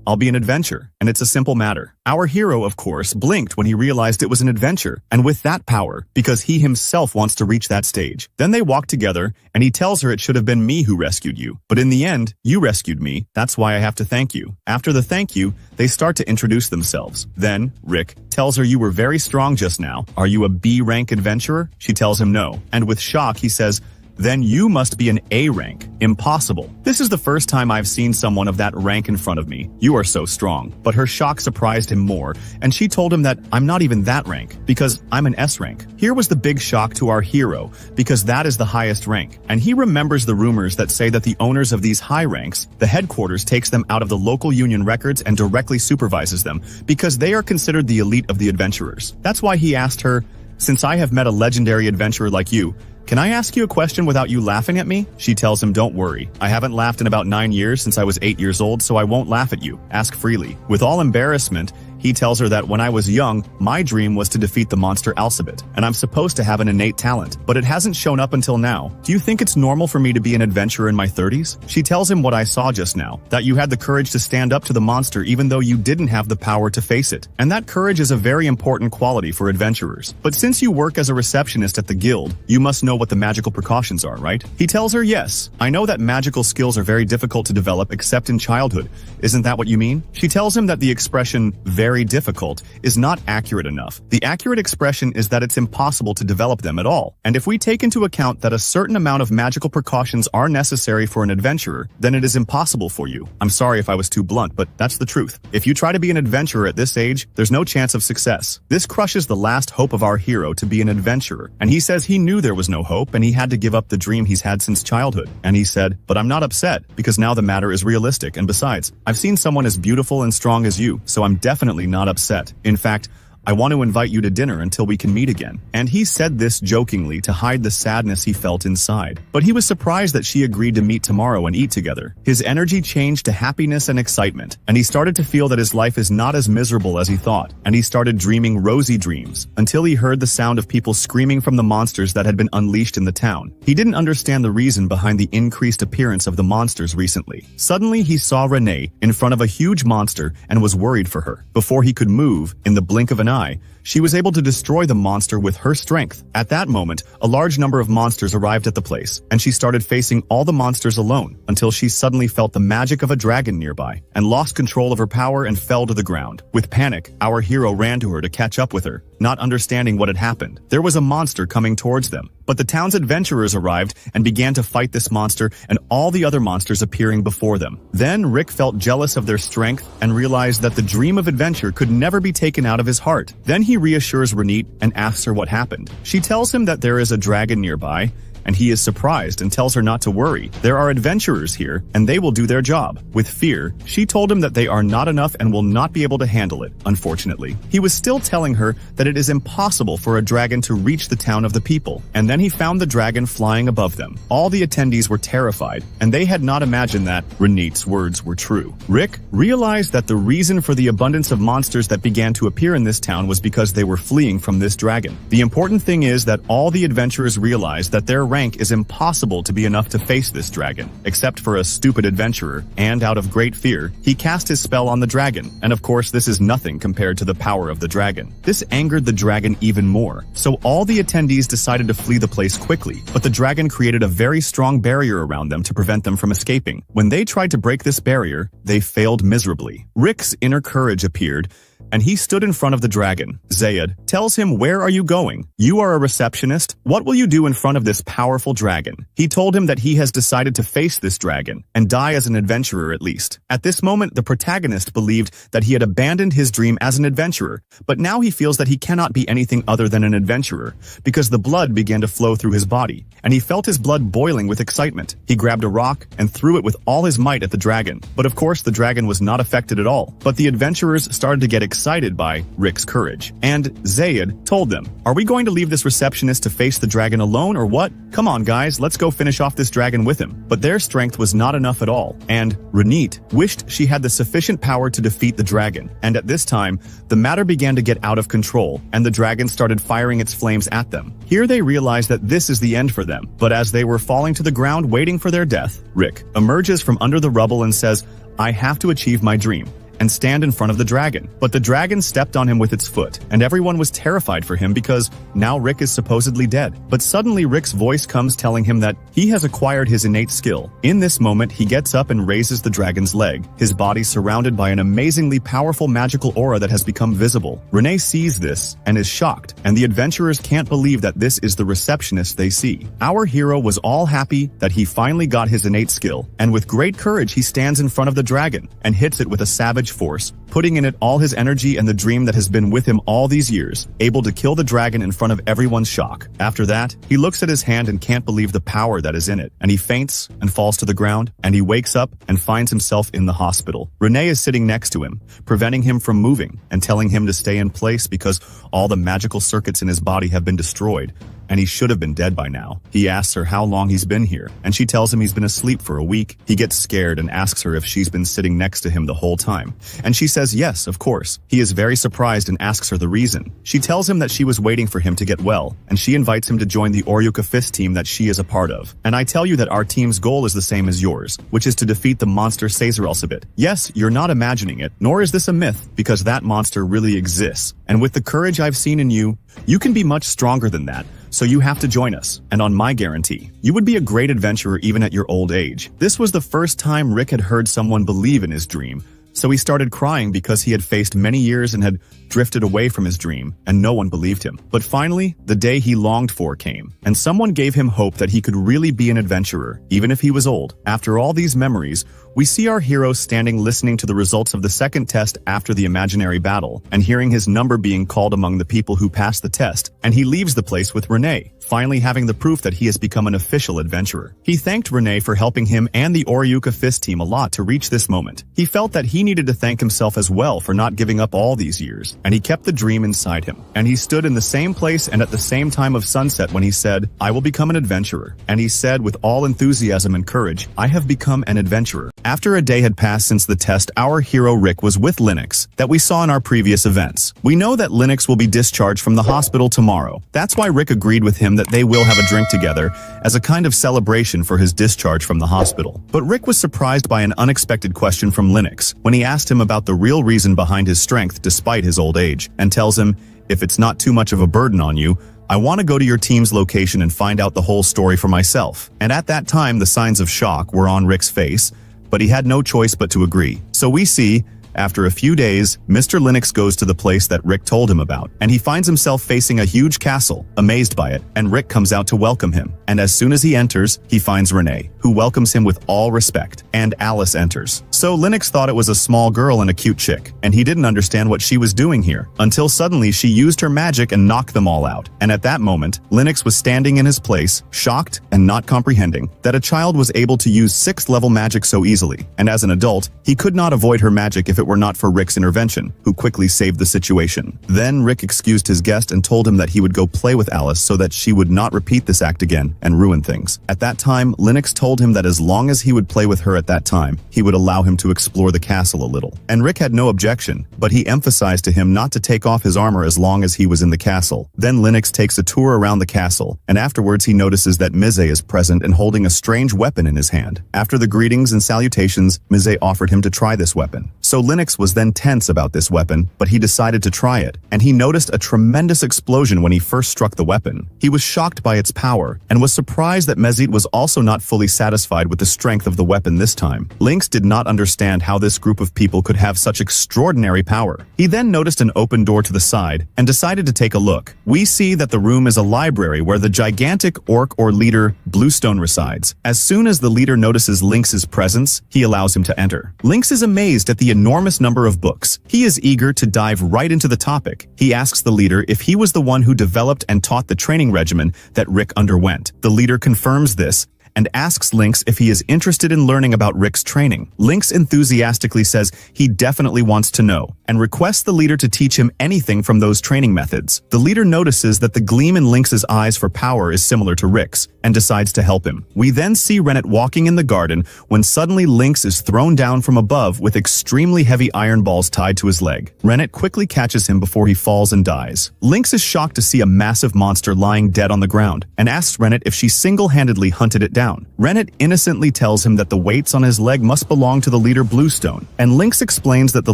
Speaker 1: I'll be an adventurer, and it's a simple matter." Our hero, of course, blinked when he realized it was an adventure, and with that power, because he himself wants to reach that stage. Then they walk together, and he tells her it should have been me who rescued you. But in the end, you rescued me. That's why I have to thank you. After the thank you, they start to introduce themselves. Then, Rick tells her, "You were very strong just now. Are you a B-rank adventurer?" She tells him no. And with shock, he says, Then you must be an A rank. Impossible. This is the first time I've seen someone of that rank in front of me. You are so strong. But her shock surprised him more, and she told him that I'm not even that rank, because I'm an S rank. Here was the big shock to our hero, because that is the highest rank. And he remembers the rumors that say that the owners of these high ranks, the headquarters takes them out of the local union records and directly supervises them, because they are considered the elite of the adventurers. That's why he asked her, "Since I have met a legendary adventurer like you, can I ask you a question without you laughing at me?" She tells him, "Don't worry. I haven't laughed in about 9 years since I was 8 years old, so I won't laugh at you. Ask freely." With all embarrassment, he tells her that when I was young, my dream was to defeat the monster Alcibet, and I'm supposed to have an innate talent, but it hasn't shown up until now. Do you think it's normal for me to be an adventurer in my 30s? She tells him what I saw just now, that you had the courage to stand up to the monster even though you didn't have the power to face it. And that courage is a very important quality for adventurers. But since you work as a receptionist at the guild, you must know what the magical precautions are, right? He tells her, "Yes, I know that magical skills are very difficult to develop except in childhood. Isn't that what you mean?" She tells him that the expression, very difficult, is not accurate enough. The accurate expression is that it's impossible to develop them at all. And if we take into account that a certain amount of magical precautions are necessary for an adventurer, then it is impossible for you. I'm sorry if I was too blunt, but that's the truth. If you try to be an adventurer at this age, there's no chance of success. This crushes the last hope of our hero to be an adventurer. And he says he knew there was no hope and he had to give up the dream he's had since childhood. And he said, "But I'm not upset, because now the matter is realistic, and besides, I've seen someone as beautiful and strong as you, so I'm definitely not upset. In fact, I want to invite you to dinner until we can meet again." And he said this jokingly to hide the sadness he felt inside. But he was surprised that she agreed to meet tomorrow and eat together. His energy changed to happiness and excitement, and he started to feel that his life is not as miserable as he thought, and he started dreaming rosy dreams, until he heard the sound of people screaming from the monsters that had been unleashed in the town. He didn't understand the reason behind the increased appearance of the monsters recently. Suddenly he saw Renee in front of a huge monster and was worried for her. Before he could move, in the blink of an eye, she was able to destroy the monster with her strength. At that moment, a large number of monsters arrived at the place, and she started facing all the monsters alone, until she suddenly felt the magic of a dragon nearby, and lost control of her power and fell to the ground. With panic, our hero ran to her to catch up with her, not understanding what had happened. There was a monster coming towards them, but the town's adventurers arrived and began to fight this monster and all the other monsters appearing before them. Then Rick felt jealous of their strength and realized that the dream of adventure could never be taken out of his heart. Then he reassures Renate and asks her what happened. She tells him that there is a dragon nearby, and he is surprised and tells her not to worry. There are adventurers here, and they will do their job. With fear, she told him that they are not enough and will not be able to handle it, unfortunately. He was still telling her that it is impossible for a dragon to reach the town of the people, and then he found the dragon flying above them. All the attendees were terrified, and they had not imagined that Renate's words were true. Rick realized that the reason for the abundance of monsters that began to appear in this town was because they were fleeing from this dragon. The important thing is that all the adventurers realized that their rank is impossible to be enough to face this dragon, except for a stupid adventurer, and out of great fear, he cast his spell on the dragon, and of course this is nothing compared to the power of the dragon. This angered the dragon even more, so all the attendees decided to flee the place quickly, but the dragon created a very strong barrier around them to prevent them from escaping. When they tried to break this barrier, they failed miserably. Rick's inner courage appeared, and he stood in front of the dragon. Zayed tells him, "Where are you going? You are a receptionist. What will you do in front of this powerful dragon?" He told him that he has decided to face this dragon and die as an adventurer at least. At this moment, the protagonist believed that he had abandoned his dream as an adventurer, but now he feels that he cannot be anything other than an adventurer, because the blood began to flow through his body, and he felt his blood boiling with excitement. He grabbed a rock and threw it with all his might at the dragon, but of course the dragon was not affected at all. But the adventurers started to get excited by Rick's courage, and Zayed told them, "Are we going to leave this receptionist to face the dragon alone or what? Come on guys, let's go finish off this dragon with him." But their strength was not enough at all, and Renate wished she had the sufficient power to defeat the dragon. And at this time, the matter began to get out of control, and the dragon started firing its flames at them. Here they realized that this is the end for them, but as they were falling to the ground waiting for their death, Rick emerges from under the rubble and says, "I have to achieve my dream. and stand in front of the dragon. But the dragon stepped on him with its foot, and everyone was terrified for him because now Rick is supposedly dead. But suddenly Rick's voice comes telling him that he has acquired his innate skill. In this moment, he gets up and raises the dragon's leg, his body surrounded by an amazingly powerful magical aura that has become visible. Renee sees this and is shocked, and the adventurers can't believe that this is the receptionist they see. Our hero was all happy that he finally got his innate skill, and with great courage he stands in front of the dragon and hits it with a savage force, putting in it all his energy and the dream that has been with him all these years, able to kill the dragon in front of everyone's shock. After that, he looks at his hand and can't believe the power that is in it, and he faints and falls to the ground, and he wakes up and finds himself in the hospital. Renee is sitting next to him, preventing him from moving and telling him to stay in place because all the magical circuits in his body have been destroyed, and he should have been dead by now. He asks her how long he's been here, and she tells him he's been asleep for a week. He gets scared and asks her if she's been sitting next to him the whole time, and she says yes, of course. He is very surprised and asks her the reason. She tells him that she was waiting for him to get well, and she invites him to join the Oryuka Fist team that she is a part of. And I tell you that our team's goal is the same as yours, which is to defeat the monster Caesarelsabit. Yes, you're not imagining it, nor is this a myth, because that monster really exists. And with the courage I've seen in you, you can be much stronger than that. So you have to join us, and on my guarantee, you would be a great adventurer even at your old age. This was the first time Rick had heard someone believe in his dream, so he started crying because he had faced many years and had drifted away from his dream, and no one believed him. But finally, the day he longed for came, and someone gave him hope that he could really be an adventurer, even if he was old. After all these memories, we see our hero standing listening to the results of the second test after the imaginary battle, and hearing his number being called among the people who passed the test, and he leaves the place with Renee, finally having the proof that he has become an official adventurer. He thanked Renee for helping him and the Oryuka Fist team a lot to reach this moment. He felt that he needed to thank himself as well for not giving up all these years, and he kept the dream inside him. And he stood in the same place and at the same time of sunset when he said, "I will become an adventurer." And he said with all enthusiasm and courage, "I have become an adventurer." After a day had passed since the test, our hero Rick was with Linux, that we saw in our previous events. We know that Linux will be discharged from the hospital tomorrow. That's why Rick agreed with him that they will have a drink together as a kind of celebration for his discharge from the hospital. But Rick was surprised by an unexpected question from Linux when he asked him about the real reason behind his strength despite his old age, and tells him, "If it's not too much of a burden on you, I want to go to your team's location and find out the whole story for myself." And at that time, the signs of shock were on Rick's face, but he had no choice but to agree. So we see, after a few days, Mr. Linux goes to the place that Rick told him about, and he finds himself facing a huge castle, amazed by it, and Rick comes out to welcome him. And as soon as he enters, he finds Renee, who welcomes him with all respect, and Alice enters. So Linux thought it was a small girl and a cute chick, and he didn't understand what she was doing here, until suddenly she used her magic and knocked them all out. And at that moment, Linux was standing in his place, shocked and not comprehending that a child was able to use 6th level magic so easily, and as an adult, he could not avoid her magic if it were not for Rick's intervention, who quickly saved the situation. Then Rick excused his guest and told him that he would go play with Alice so that she would not repeat this act again and ruin things. At that time, Linux told him that as long as he would play with her at that time, he would allow him to explore the castle a little. And Rick had no objection, but he emphasized to him not to take off his armor as long as he was in the castle. Then Linux takes a tour around the castle, and afterwards he notices that Mize is present and holding a strange weapon in his hand. After the greetings and salutations, Mize offered him to try this weapon. So Linux was then tense about this weapon, but he decided to try it, and he noticed a tremendous explosion when he first struck the weapon. He was shocked by its power, and was surprised that Mezit was also not fully satisfied with the strength of the weapon this time. Lynx did not understand how this group of people could have such extraordinary power. He then noticed an open door to the side, and decided to take a look. We see that the room is a library where the gigantic orc or leader Bluestone resides. As soon as the leader notices Lynx's presence, he allows him to enter. Lynx is amazed at the enormous number of books. He is eager to dive right into the topic. He asks the leader if he was the one who developed and taught the training regimen that Rick underwent. The leader confirms this, and asks Lynx if he is interested in learning about Rick's training. Lynx enthusiastically says he definitely wants to know, and requests the leader to teach him anything from those training methods. The leader notices that the gleam in Lynx's eyes for power is similar to Rick's, and decides to help him. We then see Rennet walking in the garden when suddenly Lynx is thrown down from above with extremely heavy iron balls tied to his leg. Rennet quickly catches him before he falls and dies. Lynx is shocked to see a massive monster lying dead on the ground, and asks Rennet if she single-handedly hunted it down. down. Rennet innocently tells him that the weights on his leg must belong to the leader Bluestone, and Lynx explains that the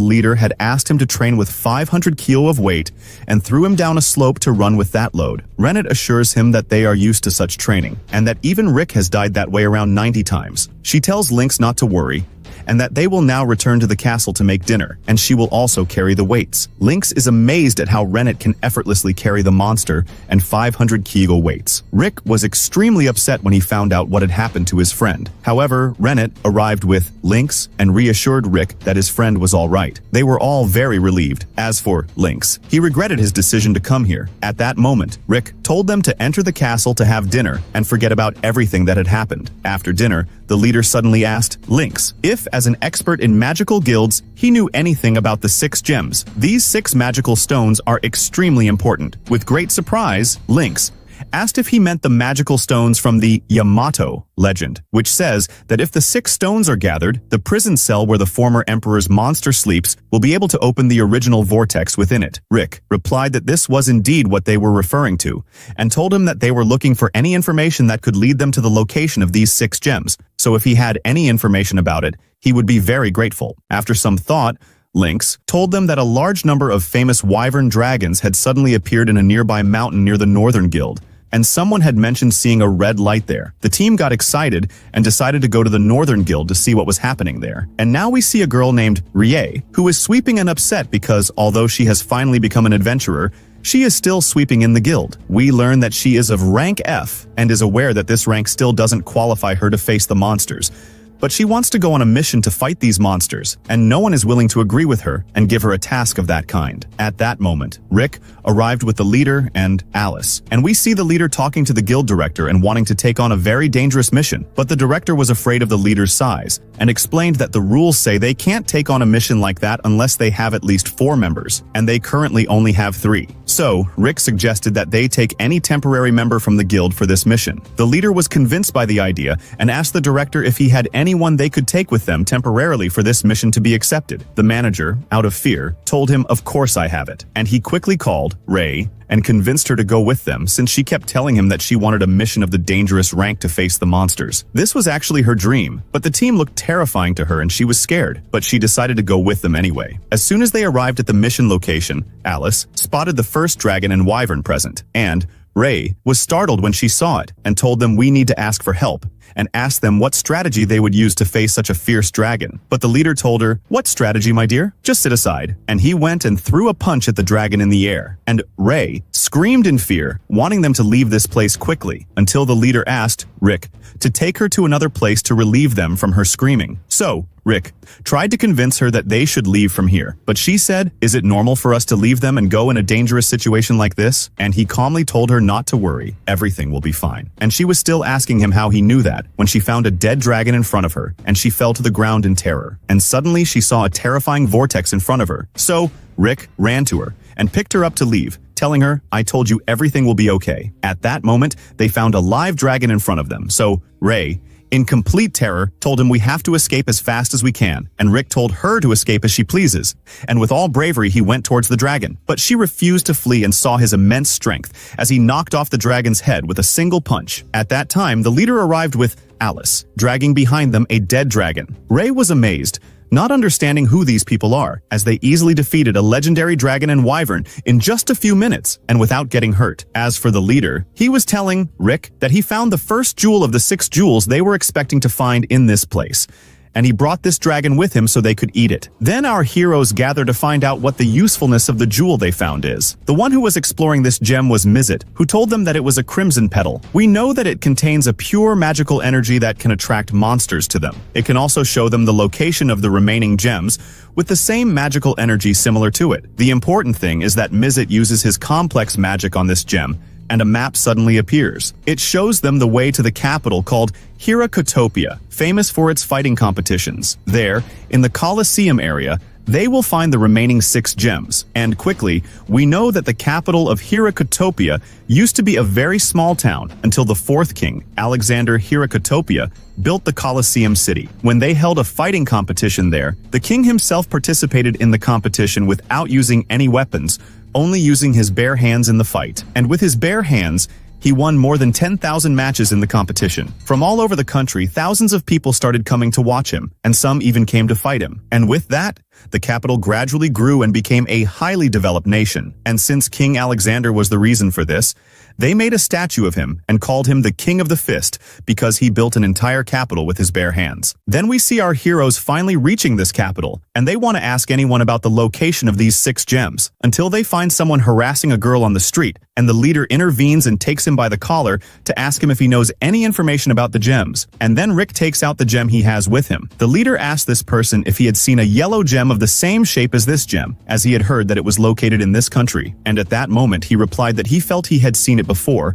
Speaker 1: leader had asked him to train with 500 kilo of weight and threw him down a slope to run with that load. Rennet assures him that they are used to such training, and that even Rick has died that way around 90 times. She tells Lynx not to worry, and that they will now return to the castle to make dinner, and she will also carry the weights. Lynx is amazed at how Rennet can effortlessly carry the monster and 500 kilo weights. Rick was extremely upset when he found out what had happened to his friend. However, Rennet arrived with Lynx and reassured Rick that his friend was all right. They were all very relieved. As for Lynx, he regretted his decision to come here. At that moment, Rick told them to enter the castle to have dinner and forget about everything that had happened. After dinner, the leader suddenly asked Lynx if, as an expert in magical guilds, he knew anything about the 6 gems. These 6 magical stones are extremely important. With great surprise, Lynx asked if he meant the magical stones from the Yamato legend, which says that if the 6 stones are gathered, the prison cell where the former emperor's monster sleeps will be able to open the original vortex within it. Rick replied that this was indeed what they were referring to, and told him that they were looking for any information that could lead them to the location of these 6 gems, so if he had any information about it, he would be very grateful. After some thought, Lynx told them that a large number of famous wyvern dragons had suddenly appeared in a nearby mountain near the Northern Guild, and someone had mentioned seeing a red light there. The team got excited and decided to go to the Northern Guild to see what was happening there. And now we see a girl named Rie, who is sweeping and upset because, although she has finally become an adventurer, she is still sweeping in the guild. We learn that she is of rank F and is aware that this rank still doesn't qualify her to face the monsters. But she wants to go on a mission to fight these monsters, and no one is willing to agree with her and give her a task of that kind. At that moment, Rick arrived with the leader and Alice, and we see the leader talking to the guild director and wanting to take on a very dangerous mission, but the director was afraid of the leader's size and explained that the rules say they can't take on a mission like that unless they have at least 4 members, and they currently only have 3. So, Rick suggested that they take any temporary member from the guild for this mission. The leader was convinced by the idea and asked the director if he had anyone they could take with them temporarily for this mission to be accepted. The manager, out of fear, told him, "Of course I have it," and he quickly called Ray and convinced her to go with them since she kept telling him that she wanted a mission of the dangerous rank to face the monsters. This was actually her dream, but the team looked terrifying to her and she was scared, but she decided to go with them anyway. As soon as they arrived at the mission location, Alice spotted the first dragon and wyvern present, and Ray was startled when she saw it and told them we need to ask for help and asked them what strategy they would use to face such a fierce dragon. But the leader told her, "What strategy, my dear? Just sit aside." And he went and threw a punch at the dragon in the air. And Ray screamed in fear, wanting them to leave this place quickly, until the leader asked Rick to take her to another place to relieve them from her screaming. So, Rick tried to convince her that they should leave from here, but she said, "Is it normal for us to leave them and go in a dangerous situation like this?" And he calmly told her not to worry, everything will be fine. And she was still asking him how he knew that, when she found a dead dragon in front of her, and she fell to the ground in terror. And suddenly she saw a terrifying vortex in front of her. So, Rick ran to her and picked her up to leave, telling her, "I told you everything will be okay." At that moment, they found a live dragon in front of them, so Ray, in complete terror, told him we have to escape as fast as we can, and Rick told her to escape as she pleases. And with all bravery, he went towards the dragon. But she refused to flee and saw his immense strength as he knocked off the dragon's head with a single punch. At that time, the leader arrived with Alice, dragging behind them a dead dragon. Ray was amazed, not understanding who these people are, as they easily defeated a legendary dragon and wyvern in just a few minutes and without getting hurt. As for the leader, he was telling Rick that he found the first jewel of the 6 jewels they were expecting to find in this place, and he brought this dragon with him so they could eat it. Then our heroes gather to find out what the usefulness of the jewel they found is. The one who was exploring this gem was Mizit, who told them that it was a crimson petal. We know that it contains a pure magical energy that can attract monsters to them. It can also show them the location of the remaining gems, with the same magical energy similar to it. The important thing is that Mizit uses his complex magic on this gem, and a map suddenly appears. It shows them the way to the capital called Heir, famous for its fighting competitions. There, in the Colosseum area, they will find the remaining 6 gems, and quickly, we know that the capital of Heir used to be a very small town until the 4th king, Alexander Heir, built the Colosseum city. When they held a fighting competition there, the king himself participated in the competition without using any weapons, only using his bare hands in the fight. And with his bare hands, He won more than 10,000 matches in the competition. From all over the country, thousands of people started coming to watch him, and some even came to fight him. And with that, the capital gradually grew and became a highly developed nation. And since King Alexander was the reason for this, they made a statue of him and called him the King of the Fist because he built an entire capital with his bare hands. Then we see our heroes finally reaching this capital, and they want to ask anyone about the location of these 6 gems, until they find someone harassing a girl on the street, and the leader intervenes and takes him by the collar to ask him if he knows any information about the gems. And then Rick takes out the gem he has with him. The leader asked this person if he had seen a yellow gem of the same shape as this gem, as he had heard that it was located in this country. And at that moment, he replied that he felt he had seen it before,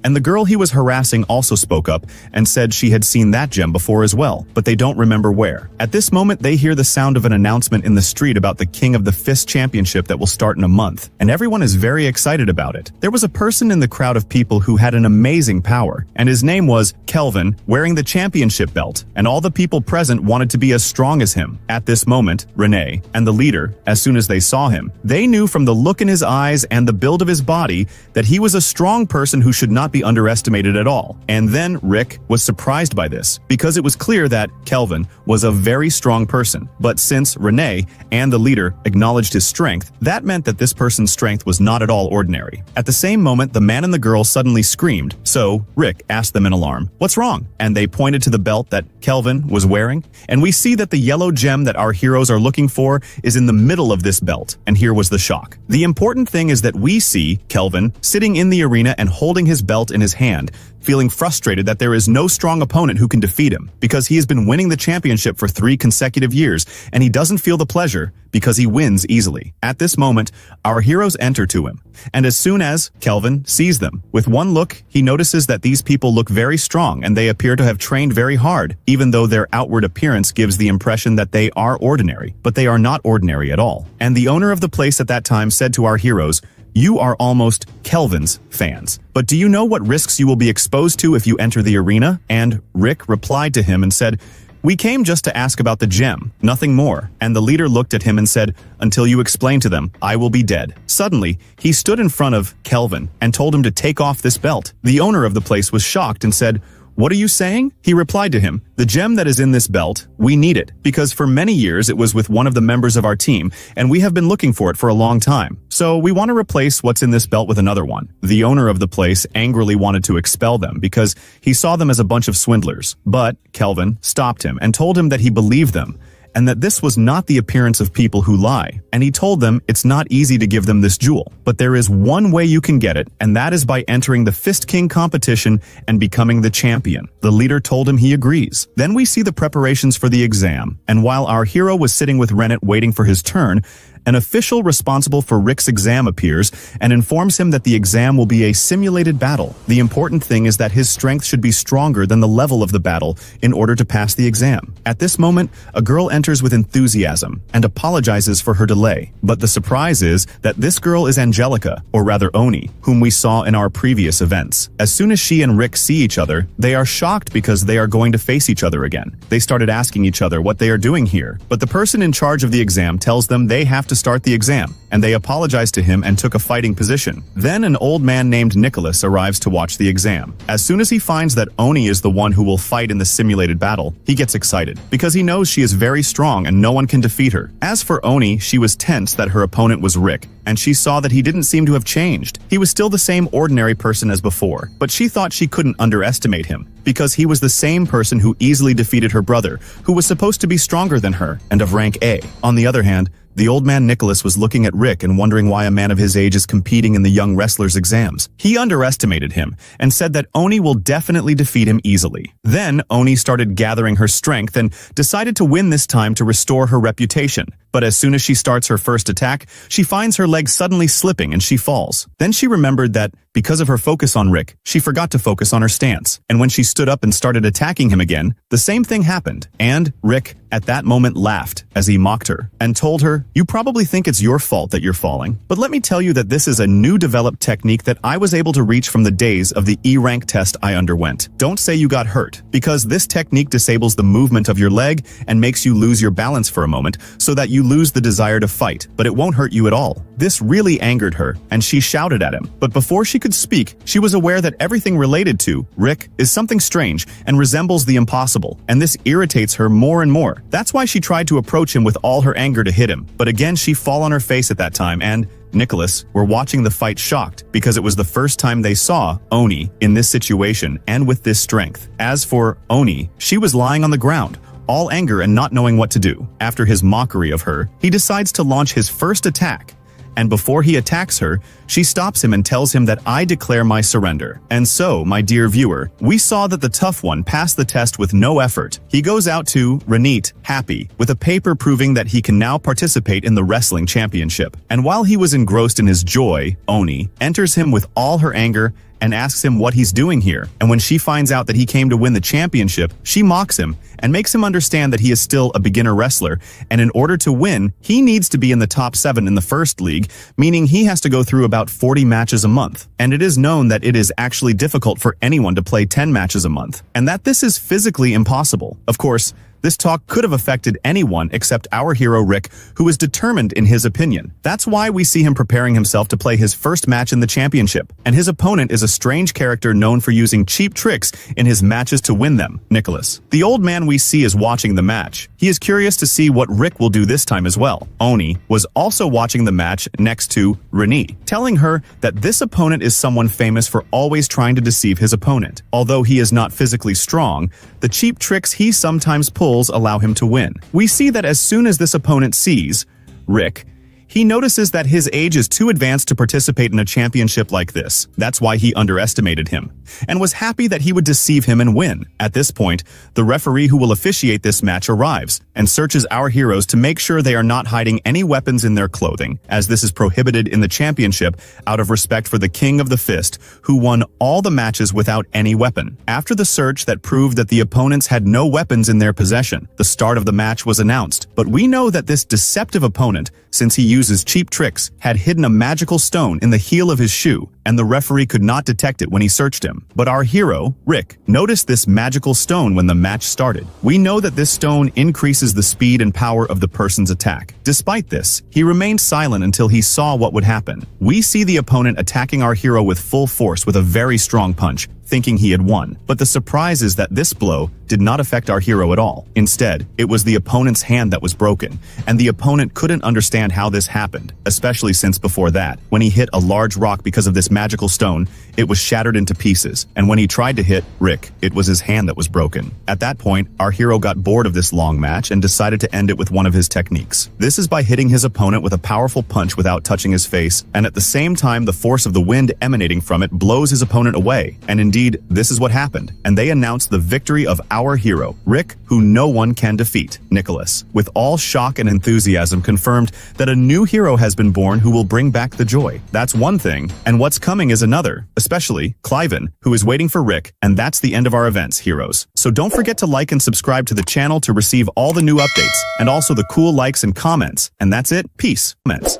Speaker 1: and the girl he was harassing also spoke up and said she had seen that gem before as well, but they don't remember where. At this moment, they hear the sound of an announcement in the street about the King of the Fist Championship that will start in a month, and everyone is very excited about it. There was a person in the crowd of people who had an amazing power, and his name was Kelvin, wearing the championship belt, and all the people present wanted to be as strong as him. At this moment, Renee and the leader, as soon as they saw him, they knew from the look in his eyes and the build of his body that he was a strong person who should not be underestimated at all. And then Rick was surprised by this, because it was clear that Kelvin was a very strong person. But since Renee and the leader acknowledged his strength, that meant that this person's strength was not at all ordinary. At the same moment, the man and the girl suddenly screamed, so Rick asked them in alarm, "What's wrong?" And they pointed to the belt that Kelvin was wearing, and we see that the yellow gem that our heroes are looking for is in the middle of this belt, and here was the shock. The important thing is that we see Kelvin sitting in the arena and holding his belt in his hand, feeling frustrated that there is no strong opponent who can defeat him, because he has been winning the championship for 3 consecutive years, and he doesn't feel the pleasure because he wins easily. At this moment, our heroes enter to him, and as soon as Kelvin sees them, with one look, he notices that these people look very strong and they appear to have trained very hard, even though their outward appearance gives the impression that they are ordinary, but they are not ordinary at all. And the owner of the place at that time said to our heroes, "You are almost Kelvin's fans. But do you know what risks you will be exposed to if you enter the arena?" And Rick replied to him and said, "We came just to ask about the gem, nothing more." And the leader looked at him and said, "Until you explain to them, I will be dead." Suddenly, he stood in front of Kelvin and told him to take off this belt. The owner of the place was shocked and said, "What are you saying?" He replied to him, "The gem that is in this belt, we need it, because for many years it was with one of the members of our team, and we have been looking for it for a long time. So we want to replace what's in this belt with another one." The owner of the place angrily wanted to expel them because he saw them as a bunch of swindlers. But Kelvin stopped him and told him that he believed them, and that this was not the appearance of people who lie. And he told them it's not easy to give them this jewel, but there is one way you can get it, and that is by entering the Fist King competition and becoming the champion. The leader told him he agrees. Then we see the preparations for the exam, and while our hero was sitting with Rennet waiting for his turn, an official responsible for Rick's exam appears and informs him that the exam will be a simulated battle. The important thing is that his strength should be stronger than the level of the battle in order to pass the exam. At this moment, a girl enters with enthusiasm and apologizes for her delay. But the surprise is that this girl is Angelica, or rather Oni, whom we saw in our previous events. As soon as she and Rick see each other, they are shocked because they are going to face each other again. They started asking each other what they are doing here, but the person in charge of the exam tells them they have to start the exam, and they apologized to him and took a fighting position. Then an old man named Nicholas arrives to watch the exam. As soon as he finds that Oni is the one who will fight in the simulated battle, he gets excited, because he knows she is very strong and no one can defeat her. As for Oni, she was tense that her opponent was Rick, and she saw that he didn't seem to have changed. He was still the same ordinary person as before, but she thought she couldn't underestimate him, because he was the same person who easily defeated her brother, who was supposed to be stronger than her and of rank A. On the other hand, the old man Nicholas was looking at Rick and wondering why a man of his age is competing in the young wrestler's exams. He underestimated him and said that Oni will definitely defeat him easily. Then Oni started gathering her strength and decided to win this time to restore her reputation. But as soon as she starts her first attack, she finds her leg suddenly slipping and she falls. Then she remembered that, because of her focus on Rick, she forgot to focus on her stance. And when she stood up and started attacking him again, the same thing happened. And Rick, at that moment, laughed as he mocked her and told her, "You probably think it's your fault that you're falling, but let me tell you that this is a new developed technique that I was able to reach from the days of the E-rank test I underwent. Don't say you got hurt, because this technique disables the movement of your leg and makes you lose your balance for a moment so that you lose the desire to fight, but it won't hurt you at all. This really angered her, and she shouted at him. But before she could speak, she was aware that everything related to Rick is something strange and resembles the impossible, and this irritates her more and more. That's why she tried to approach him with all her anger to hit him, but again she fall on her face at that time, and Nicholas were watching the fight shocked because it was the first time they saw Oni in this situation and with this strength. As for Oni, she was lying on the ground, all anger and not knowing what to do. After his mockery of her, he decides to launch his first attack. And before he attacks her, she stops him and tells him that I declare my surrender. And so, my dear viewer, we saw that the tough one passed the test with no effort. He goes out to Renate happy, with a paper proving that he can now participate in the wrestling championship. And while he was engrossed in his joy, Oni enters him with all her anger and asks him what he's doing here. And when she finds out that he came to win the championship, she mocks him and makes him understand that he is still a beginner wrestler, and in order to win, he needs to be in the top 7 in the first league, meaning he has to go through about 40 matches a month. And it is known that it is actually difficult for anyone to play 10 matches a month, and that this is physically impossible. Of course, this talk could have affected anyone except our hero Rick, who is determined in his opinion. That's why we see him preparing himself to play his first match in the championship, and his opponent is a strange character known for using cheap tricks in his matches to win them, Nicholas. The old man we see is watching the match. He is curious to see what Rick will do this time as well. Oni was also watching the match next to Renee, telling her that this opponent is someone famous for always trying to deceive his opponent. Although he is not physically strong, the cheap tricks he sometimes pulls allow him to win. We see that as soon as this opponent sees Rick, he notices that his age is too advanced to participate in a championship like this. That's why he underestimated him, and was happy that he would deceive him and win. At this point, the referee who will officiate this match arrives, and searches our heroes to make sure they are not hiding any weapons in their clothing, as this is prohibited in the championship out of respect for the King of the Fist, who won all the matches without any weapon. After the search that proved that the opponents had no weapons in their possession, the start of the match was announced. But we know that this deceptive opponent, since he uses cheap tricks, had hidden a magical stone in the heel of his shoe, and the referee could not detect it when he searched him. But our hero, Rick, noticed this magical stone when the match started. We know that this stone increases the speed and power of the person's attack. Despite this, he remained silent until he saw what would happen. We see the opponent attacking our hero with full force with a very strong punch, thinking he had won. But the surprise is that this blow did not affect our hero at all. Instead, it was the opponent's hand that was broken, and the opponent couldn't understand how this happened, especially since before that, when he hit a large rock because of this magical stone, it was shattered into pieces, and when he tried to hit Rick, it was his hand that was broken. At that point, our hero got bored of this long match and decided to end it with one of his techniques. This is by hitting his opponent with a powerful punch without touching his face, and at the same time the force of the wind emanating from it blows his opponent away, and indeed, this is what happened, and they announced the victory of our hero, Rick, who no one can defeat, Nicholas. With all shock and enthusiasm confirmed that a new hero has been born who will bring back the joy. That's one thing, and what's coming is another, especially Cliven, who is waiting for Rick, and that's the end of our events, heroes. So don't forget to like and subscribe to the channel to receive all the new updates, and also the cool likes and comments. And that's it, peace. Comments.